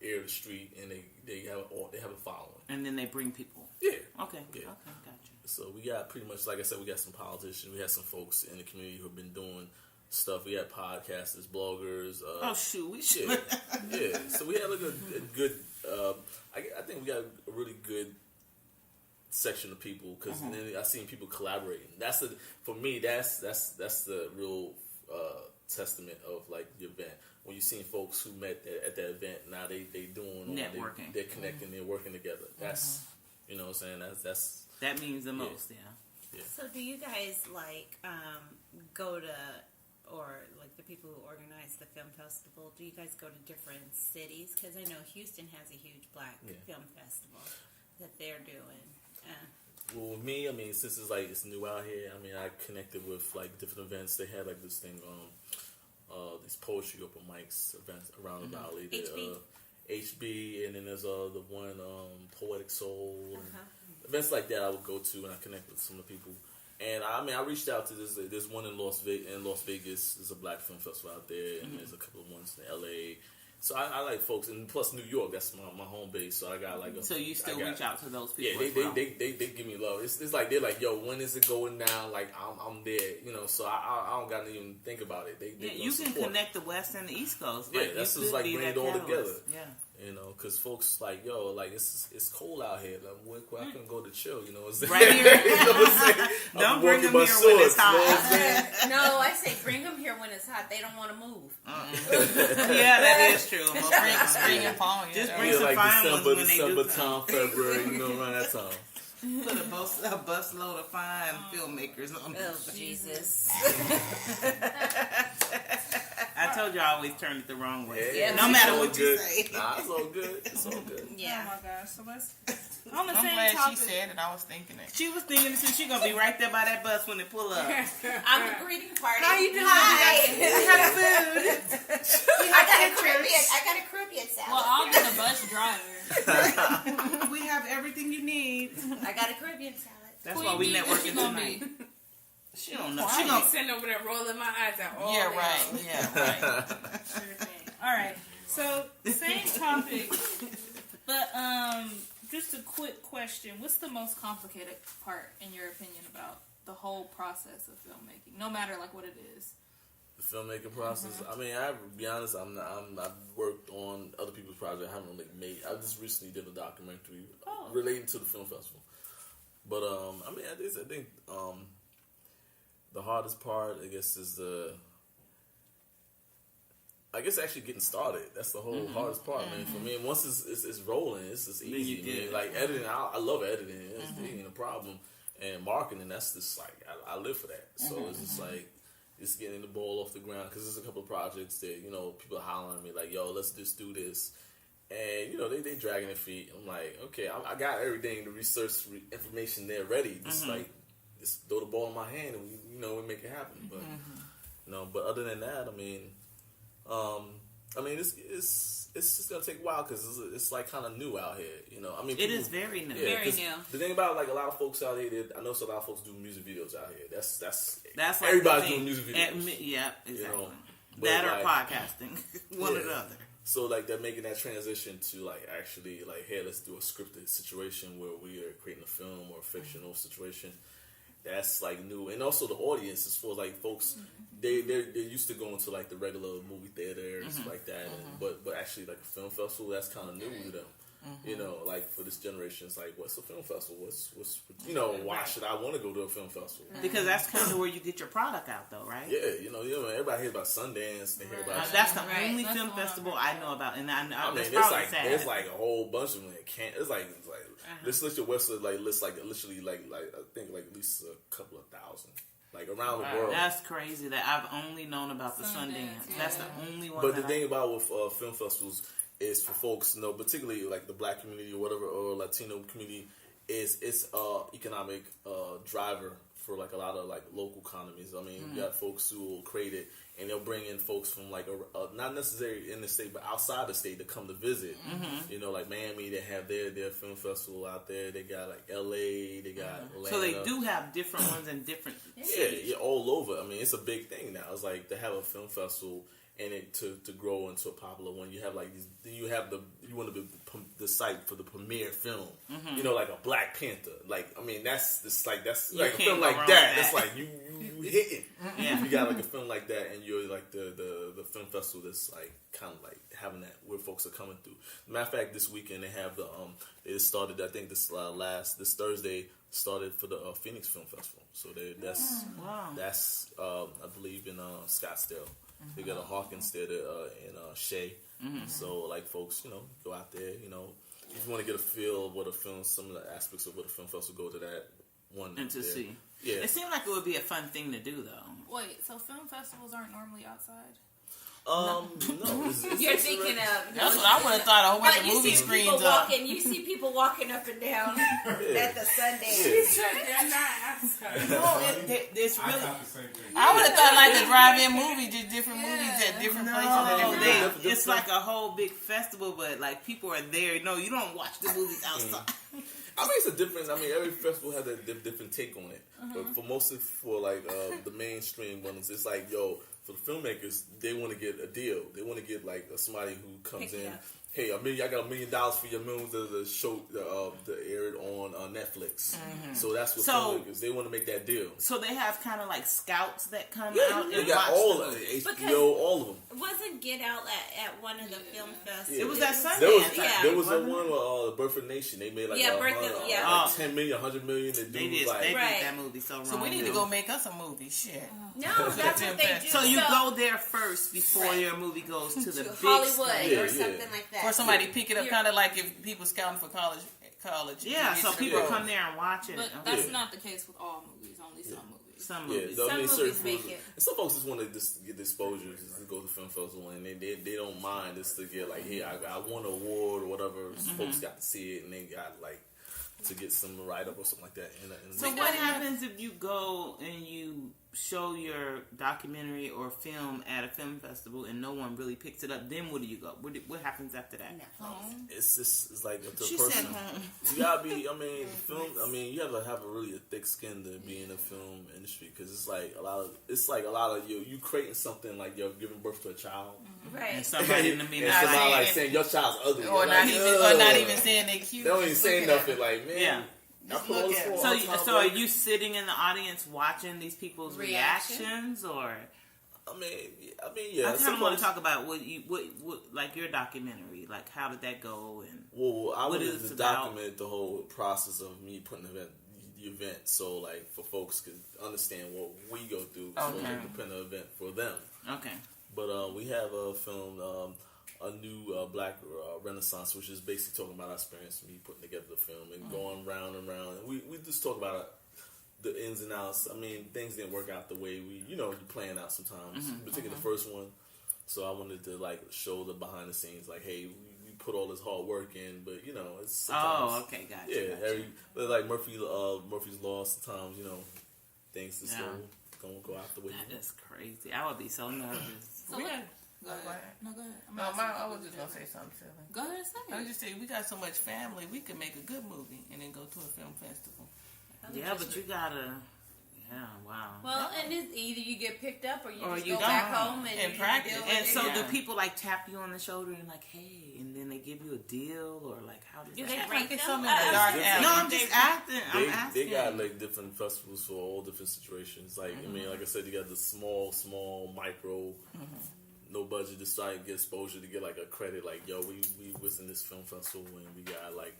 air of the street, and they have a following. And then they bring people. Yeah. Okay. Yeah. Okay. Gotcha. So we got pretty much, like I said, we got some politicians. We had some folks in the community who have been doing stuff. We had podcasters, bloggers. Oh shoot, we should. Yeah. So we had like a good. I think we got a really good section of people because then I seen people collaborating. For me. That's the real testament of like the event. When you seen folks who met at that event, now they doing networking. They're connecting. They're working together. That's you know what I'm saying. That means the most. Yeah. So do you guys like go to, or like the people who organize the film festival, do you guys go to different cities? Because I know Houston has a huge Black film festival that they're doing. Well, with me, I mean, since it's new out here, I mean, I connected with like different events. They had like this thing, these poetry open mics events around the valley. HB, and then there's the one Poetic Soul, and events like that I would go to, and I connect with some of the people. And I mean, I reached out to there's one in Las Vegas. There's a Black film festival out there, and there's a couple of ones in LA. So I like folks, and plus New York, that's my home base. So I got like. So you still reach out to those people? Yeah, they give me love. It's like they're like, yo, when is it going down? Like I'm there, you know. So I don't gotta even think about it. They you can connect the West and the East Coast. Like, that's just like bring it all together. Yeah. You know, because folks like, yo, like it's cold out here. Like, where I can go to chill, you know what I'm saying? Right here. You know what I'm saying? Don't bring them here when it's hot. No, I say bring them here when it's hot. They don't want to move. Yeah, that is true. Well, spring and fall. Yeah. Just bring some fine ones when they do December, February, you know, around that time. Put a busload of fine filmmakers on Oh, Jesus. I told you I always turn it the wrong way. Yeah, no matter what good. you say. Nah, it's all good. It's all good. Yeah. Oh my gosh. So let's. On the I'm same glad topic. she said it. I was thinking it. She was thinking since she gonna be right there by that bus when they pull up. I'm the greeting party. How you doing? Hi. Food. I got a Caribbean salad. Well, I'll be the bus driver. We have everything you need. I got a Caribbean salad. That's why we networking tonight. She don't know. She I'm gonna sitting over there rolling my eyes out. All Yeah, day. right. Yeah, right. Sure thing. All right. So same topic, but just a quick question: what's the most complicated part, in your opinion, about the whole process of filmmaking? No matter like what it is. The filmmaking process. I mean, I have to be honest. I've worked on other people's projects. I haven't really made. I just recently did a documentary relating to the film festival. But I mean, I think the hardest part, I guess, is actually getting started. That's the whole hardest part, man. For me, and once it's rolling, it's just easy. Man. Like editing, I love editing. It ain't a problem. And marketing, that's just like I live for that. So it's just like just getting the ball off the ground, because there's a couple of projects that, you know, people are hollering at me like, yo, let's just do this. And, you know, they dragging their feet. I'm like, okay, I got everything, the research information there ready. Just just throw the ball in my hand and we make it happen. But but other than that, I mean, it's just gonna take a while, because it's like kind of new out here. You know, I mean, it is very new. Yeah, Very new. The thing about, like, a lot of folks out here, I know a lot of folks do music videos out here. That's like everybody's doing music videos. Yeah, exactly. You know, that but, or like, podcasting, one or the other. So, like, they're making that transition to, like, actually, like, hey, let's do a scripted situation where we are creating a film or a fictional situation. That's, like, new. And also the audience, as far as, like, folks, they're used to going to, like, the regular movie theater and stuff like that. And, but actually, like, a film festival, that's kind of new to them. You know, like, for this generation, it's like, what's a film festival? What's you know, why should I want to go to a film festival? Because that's kind of where you get your product out, though, right? Yeah, you know, everybody hears about Sundance. They hear about That's the only film festival I know about, and I mean, that's it's probably like sad. there's like a whole bunch of them. It's like let's list your website, like list like literally like I think like at least a couple of thousand, like around the world. That's crazy. That I've only known about the Sundance. Yeah. That's the only one. But the thing about with film festivals is, for folks, particularly like the Black community or whatever, or Latino community, is it's economic driver for like a lot of like local economies. I mean, you got folks who will create it, and they'll bring in folks from like not necessarily in the state, but outside the state to come to visit. You know, like Miami, they have their film festival out there. They got like LA, they got Atlanta. So they do have different ones in different cities. Yeah, all over. I mean, it's a big thing now. It's like to have a film festival and it to grow into a popular one. You have like these. You want to be the site for the premiere film. You know, like a Black Panther. Like, I mean, that's like a film like that. That's like you hitting. You got like a film like that, and you're like the film festival that's like kind of like having that where folks are coming through. Matter of fact, this weekend they have it started. I think this Thursday started for the Phoenix Film Festival. So that's I believe in Scottsdale. They got a Hawkins Theater in Shea. So like folks, go out there. If you want to get a feel of what some of the aspects of what a film festival, go to that one and to there. See. Yeah, it seemed like it would be a fun thing to do, though. Wait, so film festivals aren't normally outside? No. You're thinking of. That's what I would have thought. A whole bunch of movie screens up. You see people walking up and down at the Sundance. No, it's really. I would have thought like the drive-in movie, just different movies at different places at different days. It's like a whole big festival, but like people are there. No, you don't watch the movies outside. I mean, it's a difference. I mean, every festival has a different take on it. But for mostly for like the mainstream ones, it's like, yo, for the filmmakers, they want to get a deal. They want to get like somebody who comes in. Hey, I got $1 million for your movies to show to air it on Netflix. So that's what filmmakers, they want to make that deal. So they have kind of like scouts that come out They and got watch all the of movie. it, HBO, Because- all of them. Wasn't Get Out at one of the film festivals? It was at Sundance. There was a one with Birth Nation. They made like like 10 million, 100 million. The dude They was did like, that movie so wrong. So we need to go make us a movie. Shit. No, that's what they do. So you go there first before your movie goes to the big Hollywood screen. or something like that. Or somebody pick it up, kind of like if people scouting for college. Yeah, so people come there and watch it. But that's not the case with all movies. Only some movies. Some movies. Some movies make it. And some folks just want to just get the exposure, just to go to film festival, and they don't mind just to get like, hey, I won an award or whatever. Folks got to see it, and they got like to get some write up or something like that. So what happens if you go and you show your documentary or film at a film festival and no one really picks it up? Then where do you go? What happens after that? It's like up to She a person. said home. You gotta be. You have to have a really thick skin to be in the film industry, because it's like a lot of you creating something like you're giving birth to a child. Right. And somebody in the middle, and somebody like saying your child's ugly, or not even saying they cute. They don't even say nothing. Like, man, yeah. So are you? you sitting in the audience watching these people's reactions, or? I mean, yeah. I kind of want to talk about what like your documentary, like how did that go, and I what wanted is to about? document the whole process of me putting the event, so like for folks could understand what we go through, so they can put an event for them. Okay. But we have filmed a new Black Renaissance, which is basically talking about our experience, me putting together the film and going round and round. And we just talk about the ins and outs. I mean, things didn't work out the way you plan out sometimes, particularly the first one. So I wanted to like show the behind the scenes, like, hey, we put all this hard work in, but it's sometimes, okay, gotcha. Yeah, like Murphy's Law. Sometimes things just don't go out the way. That is crazy. I would be so nervous. So Go ahead. No, go ahead. I was just gonna say something silly. Go ahead and say I it. was just saying we got so much family, we could make a good movie and then go to a film festival. Yeah, but you gotta. Yeah, wow. Well, and it's either you get picked up or you you go back home and practice. And so do people like tap you on the shoulder and like, hey, and then they give you a deal, or like how does Do that they happen? rank Some them? in the dark alley. No, I'm just asking. I'm asking. They got like different festivals for all different situations. Like I mean, like I said, you got the small, micro, no budget to try and get exposure to get like a credit. Like, yo, we was in this film festival and we got like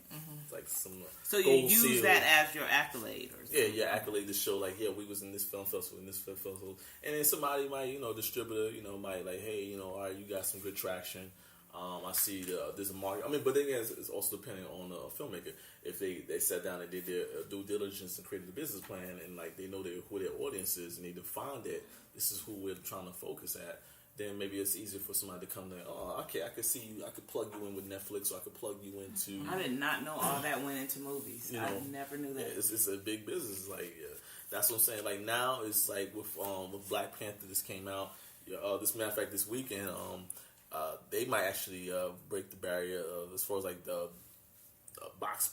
some. So you gold use seal. that as your accolade, or something? Yeah, your accolade to show like, yeah, we was in this film festival, and then somebody might, distributor, might like, hey, all right, you got some good traction. I see there's a market. I mean, but then again, it's also depending on a filmmaker. If they sat down and did their due diligence and created a business plan, and like they know who their audience is, and they define that this is who we're trying to focus at, then maybe it's easier for somebody to come there. Oh, okay, I could see you. I could plug you in with Netflix, or I could plug you into. I did not know all that went into movies. I never knew that. It's a big business. Like that's what I'm saying. Like now, it's like with Black Panther, this came out. This matter of fact, this weekend, they might actually break the barrier of, as far as like the box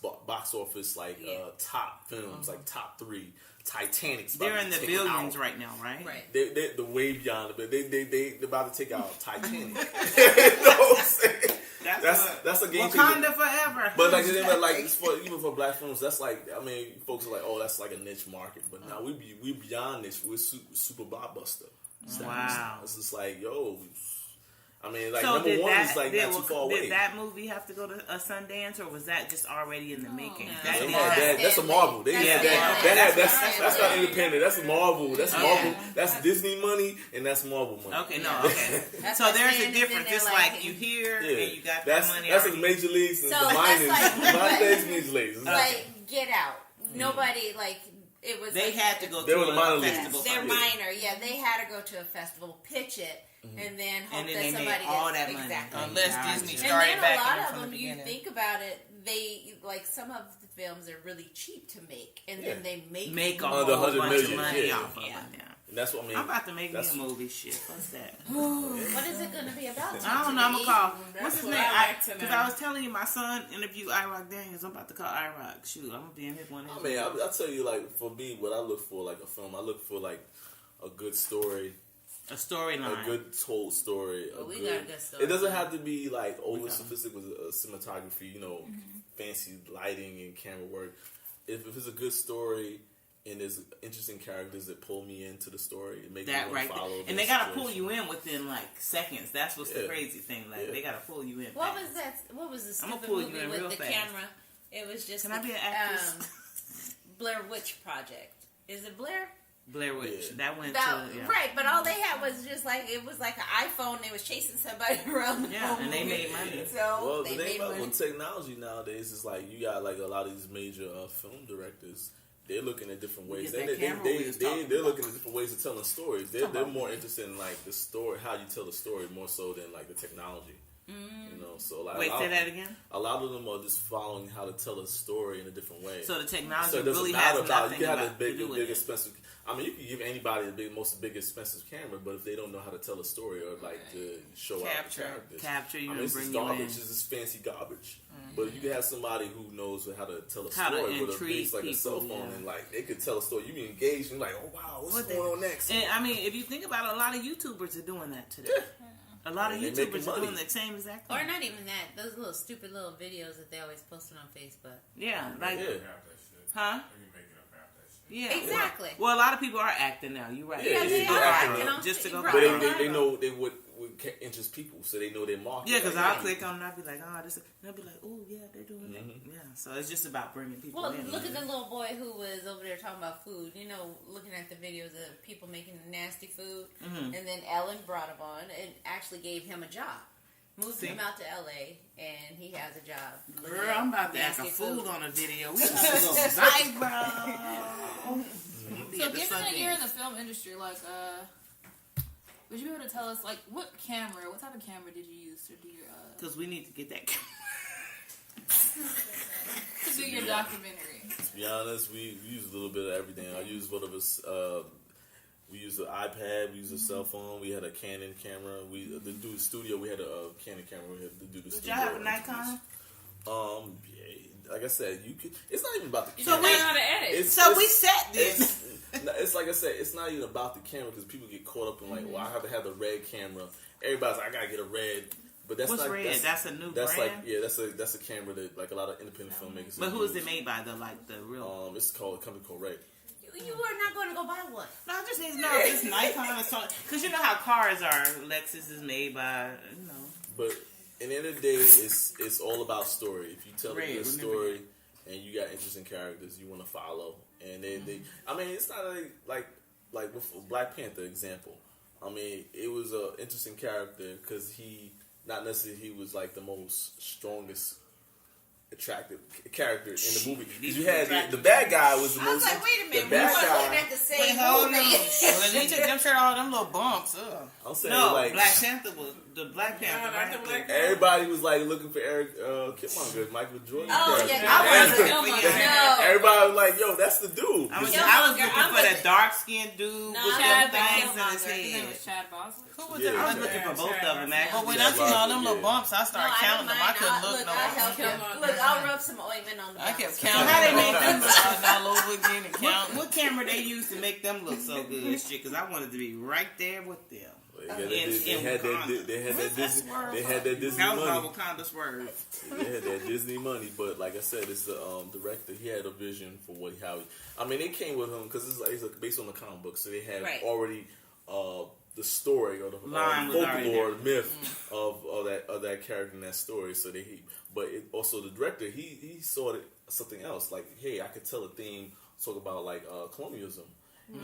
office, like top films, like top 3. Titanic's They're in the billions right now, right? Right. They're the way beyond it. They're about to take out Titanic. You know what I'm saying? That's a game changer. Wakanda forever. But like even for Black films, that's like, I mean, folks are like, oh, that's like a niche market. But now we beyond niche. We're super blockbuster. Wow. It's just like, yo. I mean, like, so number one is like not too far away. Did that movie have to go to a Sundance, or was that just already in the making? That's a Marvel. That's not independent. That's Marvel. That's Marvel. That's Disney money, and that's Marvel money. Okay, okay. So there's a difference. It's like you here and you got that money. That's the major leagues and the minors. Major leagues. Like Get Out. Nobody it was. They had to go. They were the minor leagues. festival. They're minor. Yeah, they had to go to a festival, pitch it. And then hope that they somebody made all gets that money. exactly. Unless Disney And started then back a lot from of the them, you beginning. think about it, they some of the films are really cheap to make, and then they make a whole bunch of money yeah. off of them. And that's what I mean. I'm about to make me a movie. Shit, what's that? What is it going to be about? I don't know. I'm gonna call. What's his name? Because I was telling you, my son interviewed IROC Daniels. I'm about to call IROC. Shoot, I'm gonna be in his one. I mean, I'll tell you, like, for me, what I look for, like a film, I look for like a good story, A storyline. A good told story. Well, we got a good story. It doesn't have to be like over sophisticated with cinematography, fancy lighting and camera work. If it's a good story and there's interesting characters that pull me into the story, it makes me want to follow. And they gotta pull you in within like seconds. That's what's the crazy thing. Like they gotta pull you in. What was that? What was the stupid movie with the camera? It was just. Can I be an actress? Blair Witch Project. Is it Blair? Blair Witch. Yeah. That went right, but all they had was just like it was like an iPhone. They was chasing somebody around. And they made money. So the thing about technology nowadays is like you got like a lot of these major film directors. They're looking at different ways. They're looking at different ways of telling stories. They're more interested in like the story, how you tell the story, more so than like the technology. So like say that again. A lot of them are just following how to tell a story in a different way. So the technology really has nothing you can have about the big expensive. I mean, you can give anybody the big expensive camera, but if they don't know how to tell a story or like to show out the characters, it's this garbage. It's this fancy garbage. But if you can have somebody who knows how to tell a story with a base like a cell phone, and like they could tell a story, you can engage and like, oh wow, what's going on next? And I mean, if you think about it, a lot of YouTubers are doing that today. A lot of YouTubers are doing the same exact thing. Or not even that. Those little stupid little videos that they always posted on Facebook. Yeah, like, huh? Yeah, exactly. Well, a lot of people are acting now. You're right. Yeah, they are acting. Just to go. But they know they would interest people, so they know their market. Yeah, because I'll click on and I'll be like, oh, this, and they'll be like, oh yeah, they're doing that. Yeah, so it's just about bringing people in. Look at the little boy who was over there talking about food. Looking at the videos of people making nasty food, and then Ellen brought him on and actually gave him a job. Moved him out to LA, and he has a job. Girl, I'm about to act a food on a video. We just a little side, bro. So, given that you're in the film industry, like, would you be able to tell us, like, what type of camera did you use to do your, Because we need to get that camera. to do your documentary? To be honest, we use a little bit of everything. I used one of us, we used an iPad, we used a cell phone, we had a Canon camera. To do the studio, we had a Canon camera. We had to do the studio. Did y'all have a Nikon? Yeah, like I said, you could. It's not even about the camera. So we know how to edit. We sat this. It's like I said, it's not even about the camera because people get caught up in like, well, I have to have the red camera. Everybody's like, I gotta get a red. But that's what's not red. That's a new brand. That's a camera that like a lot of independent filmmakers. But who is it made by? The real. It's called a company called Red. You were not going to go buy one. No, I just need to know if it's Nikon or something. Because you know how cars are. Lexus is made by, But at the end of the day, it's all about story. If you tell a good story and you got interesting characters you want to follow, and I mean, it's not like with Black Panther example. I mean, it was an interesting character because not necessarily he was like the most strongest attractive character in the movie. Because you had the bad guy was the most. I was like, wait a minute, the bad we guy. looking at the same movie. Well, they took them shirt all them little bumps. I'm saying Black Panther was the Black Panther. Everybody was like looking for Eric Killmonger, Michael Jordan. Oh yeah, everybody was like, "Yo, that's the dude." I was looking for that dark skinned dude with them things in his head. His name was Chad Bosley. Who was it? I was looking for both of them. But when I seen all them little bumps, I started counting them. I couldn't look no more. Look, I'll rub some ointment on the I kept bumps. counting. How they made them all over again and counting. What camera they used to make them look so good, shit? Because I wanted to be right there with them. They had that Disney money. Wakanda swerve. They had that Disney money, but like I said, it's the director. He had a vision for I mean, they came with him because it's based on the comic book, so they had already the story or the folklore, myth of that character in that story. So also the director he saw something else. Like, hey, I could tell a theme, talk about like colonialism,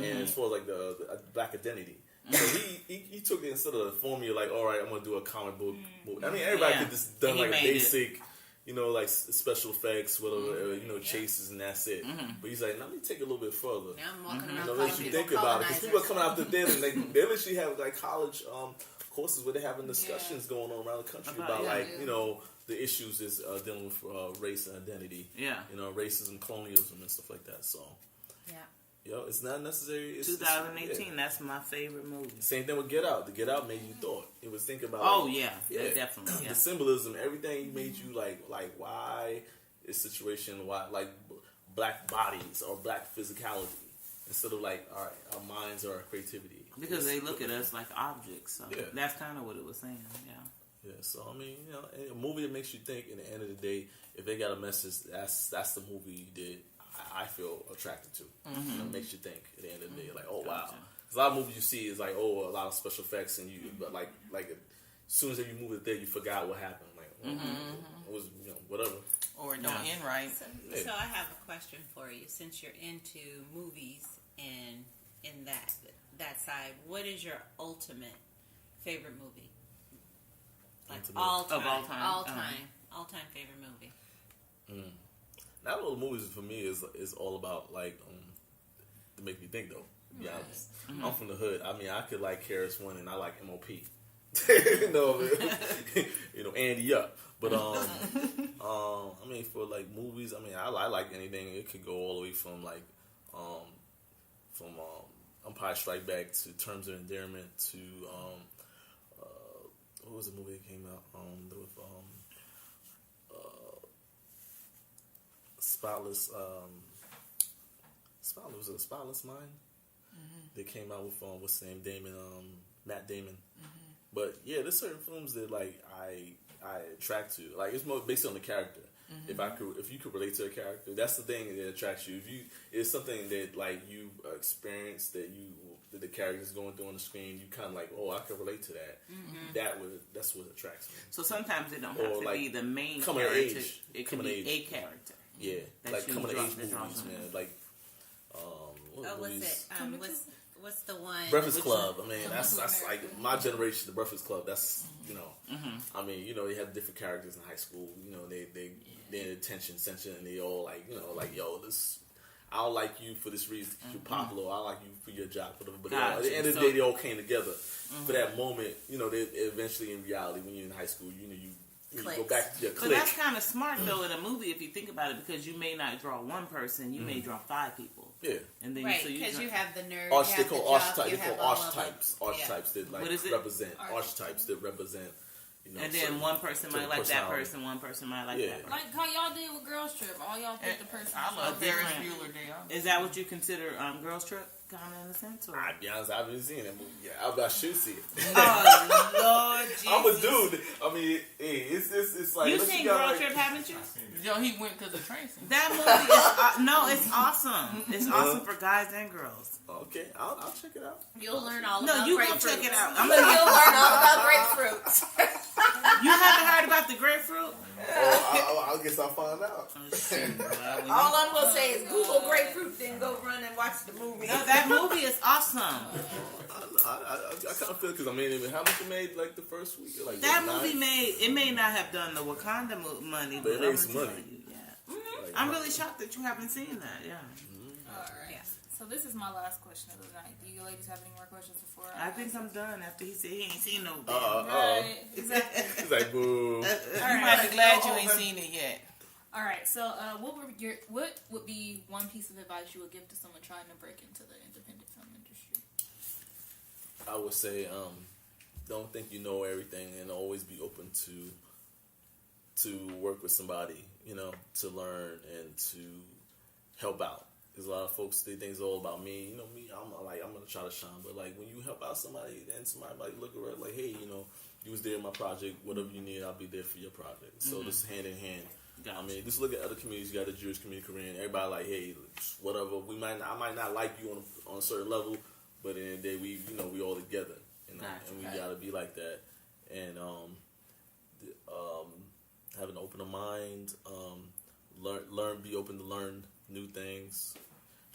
and as far as like the black identity. So he took it instead of the formula like, all right, I'm gonna do a comic book. I mean, everybody could just done like a basic, like special effects, whatever, chases, and that's it. But he's like, let me take it a little bit further. Now I'm walking around let you think about it, because people are coming out the theater and they literally have like college courses where they're having discussions going on around the country about the issues is dealing with race and identity. Yeah, racism, colonialism, and stuff like that. So it's not necessary. 2018, that's my favorite movie. Same thing with Get Out. The Get Out made you thought. It was thinking about. Definitely. Yeah. The symbolism, everything made you like why this situation, why like black bodies or black physicality instead of like all right, our minds or our creativity. Because they look at us like objects. So Yeah. that's kind of what it was saying. Yeah. Yeah, so I mean, you know, a movie that makes you think. In the end of the day, if they got a message, that's the movie that I feel attracted to. Mm-hmm. You know, it makes you think. At the end of the day, like, oh wow, 'cause a lot of movies you see is like, oh, a lot of special effects, and but like as soon as you move it there, you forgot what happened. Like, it was whatever. Or it don't end right. So I have a question for you. Since you're into movies and in that side, what is your ultimate favorite movie? Like all time favorite movie. Not all the movies for me is all about like to make me think though. To be honest, I'm from the hood. I mean, I could like Harris One and I like MOP. Andy Up. But I mean, for like movies, I mean, I like anything. It could go all the way from like from Empire Strike Back to Terms of Endearment to what was the movie that came out with Spotless was it a Spotless Mind? They came out with what's his name, Matt Damon. But yeah, there's certain films that like I attract to. Like it's more based on the character. If you could relate to a character, that's the thing that attracts you. It's something that like you experienced that the character's going through on the screen, you kind of like, oh, I can relate to that. That's what attracts me. So sometimes it don't have to be the main coming character. of age. It could be a character. Yeah, like coming of age movies, man. Like What's the one? Breakfast Club. I mean, that's like my generation. The Breakfast Club. That's I mean, they had different characters in high school. They in attention, and they all like yo, this. I don't like you for this reason. You're popular. I like you for your job, whatever. But at the end of the day, they all came together for that moment. They eventually in reality when you're in high school, you go back to your clique. But that's kind of smart though in a movie if you think about it, because you may not draw one person, you may draw 5 people. Yeah, and then because you have the nerd. They call archetypes. Archetypes that like represent archetypes that represent. And then one person might like that person, one person might like that person. Like how y'all did with Girls Trip. All y'all picked the person. I love Ferris Bueller Day. Is that what you consider Girls Trip? Kind of in a sense, or? I'll be honest, I haven't seen that movie yet. I should see it. Oh Lord, Jesus. I'm a dude. I mean, it's like you seen Girls Trip, haven't you? Yo, he went because of Tracy. That movie is it's awesome. It's awesome for guys and girls. Okay, I'll check it out. You'll learn all about grapefruit. No, you go check it out. You'll learn all about grapefruit. You haven't heard about the grapefruit? I guess I'll find out. All I'm gonna say is Google grapefruit, then go run and watch the movie. No, that movie is awesome. I kind of feel because I mean, how much it made like the first week? Like that movie may not have done the Wakanda money, but it made some money. I'm really shocked that you haven't seen that. Yeah. All right. So this is my last question of the night. Do you ladies have any more questions before I think I'm done after he said he ain't seen no Right. Exactly. He's like, boo. You might be glad you ain't seen it yet. All right. So what would be one piece of advice you would give to someone trying to break into the independent film industry? I would say, don't think you know everything, and always be open to work with somebody, to learn and to help out. Because a lot of folks, they think it's all about me. I'm gonna try to shine, but like when you help out somebody, and somebody like look around like, hey, you was there in my project. Whatever you need, I'll be there for your project. So this is hand in hand. I mean, just look at other communities. You got the Jewish community, Korean. Everybody like, hey, whatever. I might not like you on a certain level, but in the end of the day, we all together, and we gotta be like that. And have an open mind, be open to learn new things,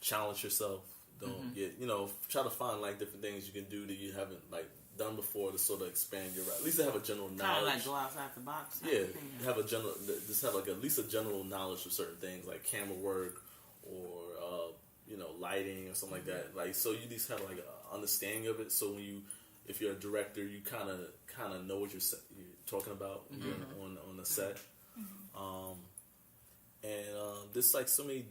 challenge yourself. Don't get, try to find like different things you can do that you haven't like done before to sort of expand your, at least have a general knowledge. Kind of like go outside the box. Have a general, just have like at least a general knowledge of certain things like camera work or lighting or something like that. Like so, you at least have like an understanding of it. So if you're a director, you kind of know what you're talking about when you're on the set. There's like so many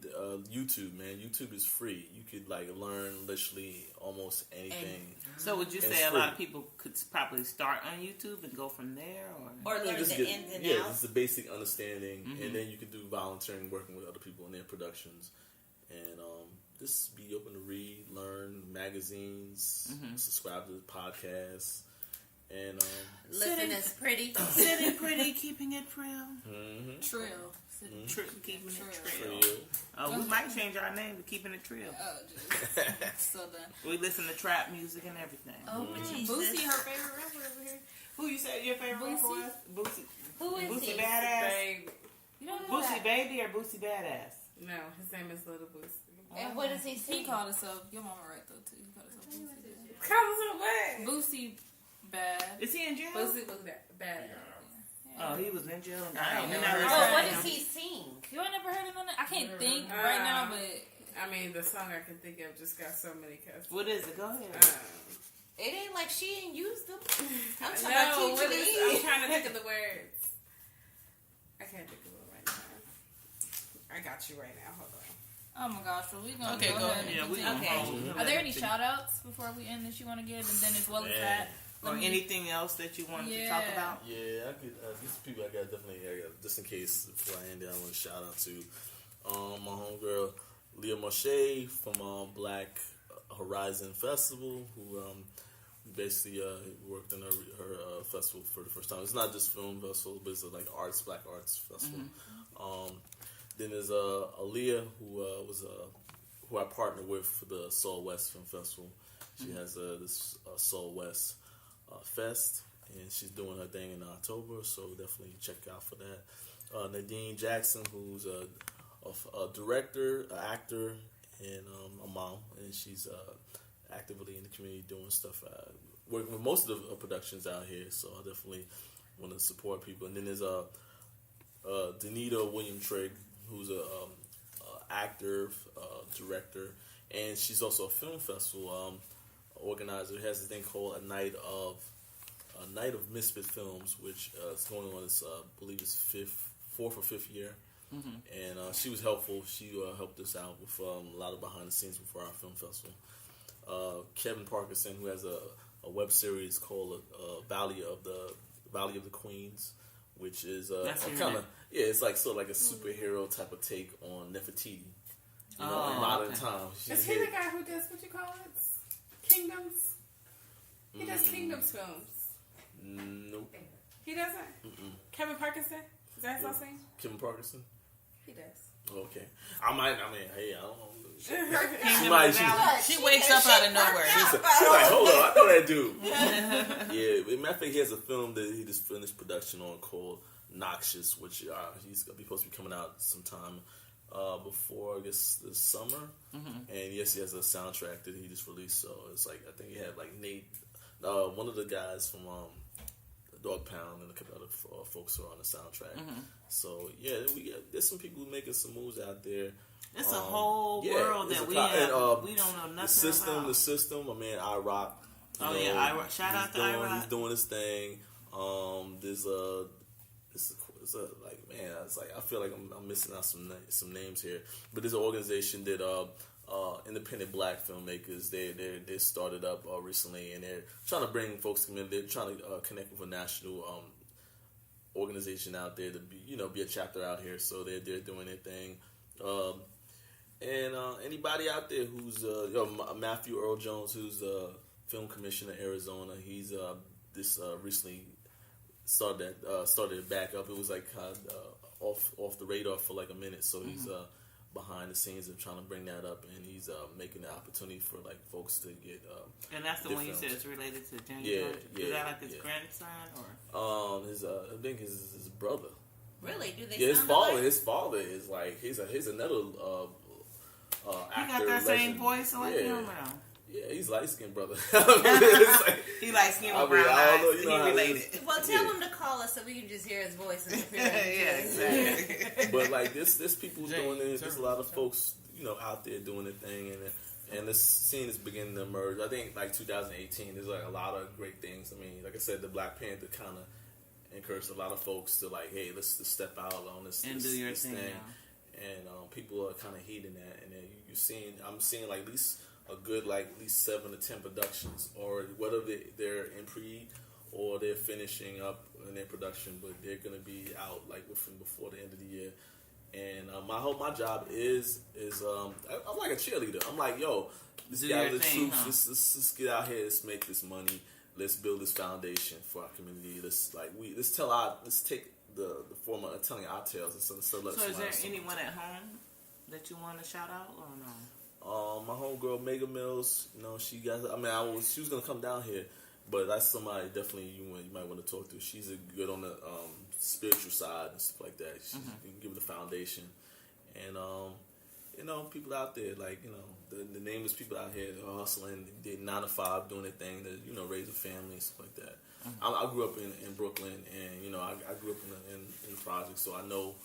YouTube, man. YouTube is free. You could like learn literally almost anything. So would you say a lot of people could probably start on YouTube and go from there, or learn the ins and outs? Yeah, it's the basic understanding, and then you could do volunteering, working with other people in their productions, and just be open to read, learn magazines, subscribe to the podcast, and listen is pretty. Sitting pretty, keeping it trill. Trill. Keeping it Trill. trill. We might change our name to Keeping It Trill. Oh, jeez. So done. We listen to trap music and everything. Oh, Boosie, her favorite rapper over here. Who you said your favorite rapper was? Boosie. Who is Boosie he? Badass? Babe. You don't know Boosie that. Baby or Boosie Badass? No, his name is Little Boosie. And what does he He say? called himself, your mama right though too. He called himself Boosie. Call him what? Boosie Bad. Is he in jail? Boosie was bad. Oh, he was in jail. I ain't never never heard Oh, that. what does he sing? You ain't never heard of none of I can't think right now, but I mean, the song I can think of just got so many cuts. What is it? Go ahead. It ain't like she ain't used them. I'm talking No, about what is, I'm TTE. trying to think of the words. I can't think of it right now. I got you right now. Hold on. oh my gosh, well we gonna Okay, go go ahead ahead. and we continue. gonna Are there any shout outs before we end that you want to give? And then as well as Man. that, Or anything else that you wanted to talk about? Yeah, I could. These people I got just in case before I end it, I want to shout out to my homegirl Leah Moshe from Black Horizon Festival, who basically worked in her festival for the first time. It's not just film festival, but it's like Black Arts Festival. Then there's Aaliyah, who I partnered with for the Soul West Film Festival. She has this Soul West Fest, and she's doing her thing in October, so definitely check out for that. Nadine Jackson, who's a director, an actor, and a mom, and she's actively in the community doing stuff, working with most of the productions out here, so I definitely want to support people. And then there's Danita William Trigg, who's a actor, director, and she's also a film festival organizer. It has this thing called a night of Misfit Films, which is going on its I believe it's fourth or fifth year. And she was helpful. She helped us out with a lot of behind the scenes for our film festival. Kevin Parkinson, who has a web series called Valley of the Queens, which is kind of it's like sort of like a superhero type of take on Nefertiti. In modern times. Is he the guy who does what you call it? Kingdoms? He does Kingdoms films. Nope. He doesn't? Kevin Parkinson? Is that his last name? Kevin Parkinson? He does. Okay. I don't know. She wakes up out of nowhere. She's like, hold on, I know that dude. Yeah, matter of fact, he has a film that he just finished production on called Noxious, which he's supposed to be coming out sometime before, I guess, this summer. And yes, he has a soundtrack that he just released. So it's like, I think he had like Nate, one of the guys from Dog Pound, and a couple other folks who are on the soundtrack. So yeah, there's some people making some moves out there. It's a whole world that we don't know nothing about. The system. My man I Rock. I Rock. Shout out to I Rock. He's doing his thing. There's it's like, man, it's like I feel like I'm missing out some names here. But there's an organization that independent Black filmmakers. They started up recently, and they're trying to bring folks in. They're trying to connect with a national organization out there to be a chapter out here. So they're doing their thing. And anybody out there who's Matthew Earl Jones, who's a film commissioner in Arizona, he's recently started it back up. It was like off the radar for like a minute, so he's behind the scenes of trying to bring that up, and he's making the opportunity for like folks to get. And that's the one you said is related to James George. Is that like his grandson or? I think his brother. Really? Do they? Yeah, sound alike? His father is like he's another actor. He got that legend. same voice like him now. Yeah, he's light skinned brother. He light skinned with brown eyes. He related. Well, tell him to call us so we can just hear his voice. And exactly. But like there's people doing it. There's a lot of folks out there doing the thing, and this scene is beginning to emerge. I think like 2018, there's like a lot of great things. I mean, like I said, the Black Panther kind of encouraged a lot of folks to like, hey, let's just step out on this and do your thing. And people are kind of heeding that, and then I'm seeing like at least 7 to 10 productions, or whether they're in pre or they're finishing up in their production, but they're gonna be out like before the end of the year. And I hope my job is I'm like a cheerleader. I'm like, yo, let's gather the troops. Huh? Let's get out here. Let's make this money. Let's build this foundation for our community. Let's take the form of telling our tales instead of So is there anyone at home that you want to shout out or no? My homegirl Mega Mills. You know, she was gonna come down here, but that's somebody definitely you might want to talk to. She's good on the spiritual side and stuff like that. You can give her the foundation, and you know, people out there like the nameless people out here that are hustling, they're 9 to 5 doing their thing, to raise a family and stuff like that. I grew up in Brooklyn, and I grew up in the projects, so I know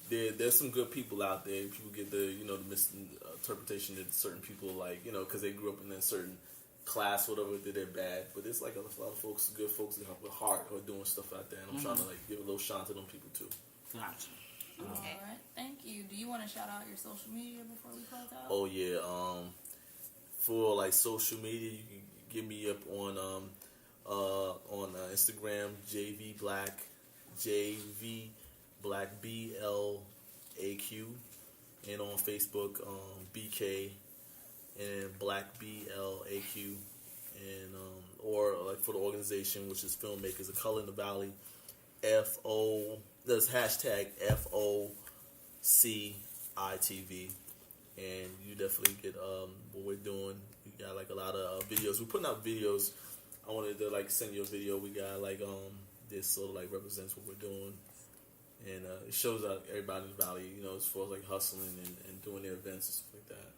there's some good people out there. People get the the misinterpretation that certain people because they grew up in a certain class, whatever, that they're bad. But there's like a lot of folks, good folks with heart who are doing stuff out there, and I'm trying to give a little shine to them people too. Gotcha. Okay. All right, thank you. Do you want to shout out your social media before we close out? Oh yeah, for like social media, you can get me up on Instagram, JV Blaq, JV Blaq BLAQ, and on Facebook, BK and Blaq BLAQ, and or like for the organization, which is Filmmakers of Color in the Valley, There's hashtag FOCITV, and you definitely get what we're doing. We got like a lot of videos. We're putting out videos. I wanted to send you a video. We got this sort of represents what we're doing, and it shows out everybody in the valley. As far as hustling and doing their events and stuff like that.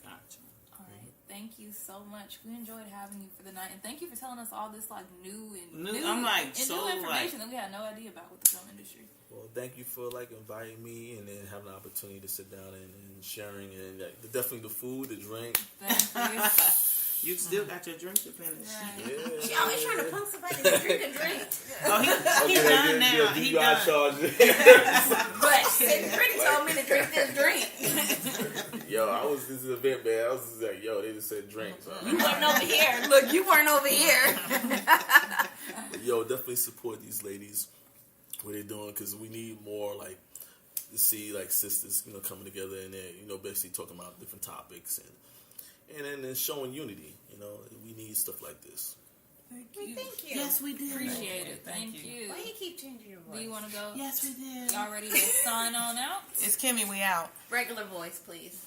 Gotcha. All right. Thank you so much. We enjoyed having you for the night, and thank you for telling us all this new information that we had no idea about with the film industry. Well, thank you for inviting me and then having the opportunity to sit down and sharing, and definitely the food, the drink. Thank you. You still got your drink to finish. Right. Yeah. She always trying to punk somebody to drink a drink. Oh, he's done now. He done. But Pretty told me to drink this drink. Yo, this is an event, man. I was just like, yo, they just said drink. So. You weren't over here. Look, you weren't over here. Yo, definitely support these ladies, what they're doing, because we need more, to see, sisters, coming together and they're, basically talking about different topics and then showing unity. We need stuff like this. Thank you. Thank you. Yes, we did. Appreciate it. Thank you. Why you keep changing your voice? Do you want to go? Yes, we did. Y'all ready to sign on out? It's Kimmy. We out. Regular voice, please.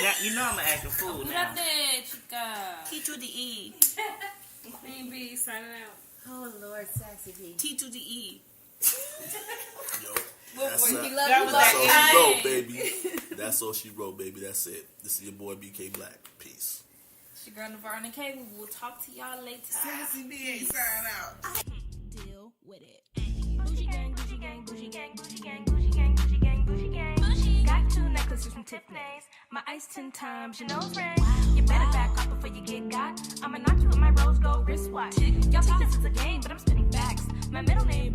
Yeah, I'm an acting fool now. Chica. T to the E. Queen B signing out. Oh Lord, sassy B. T to the E. Yo, That's all she wrote, baby. That's all she wrote, baby. That's it. This is your boy Bk Blaq. Peace. It's your girl Navarre K. We will talk to y'all later. Sassy B ain't sign out. Deal with it. Bougie gang, bougie gang, bougie gang, bougie gang, bougie gang, bougie gang, bougie gang. Bougie. Got 2 necklaces from Tiffany's. My ice 10 times, your nose ring. You better back up before you get got. I'ma knock you with my rose gold wristwatch. Y'all think this is a game, but I'm spinning facts. My middle name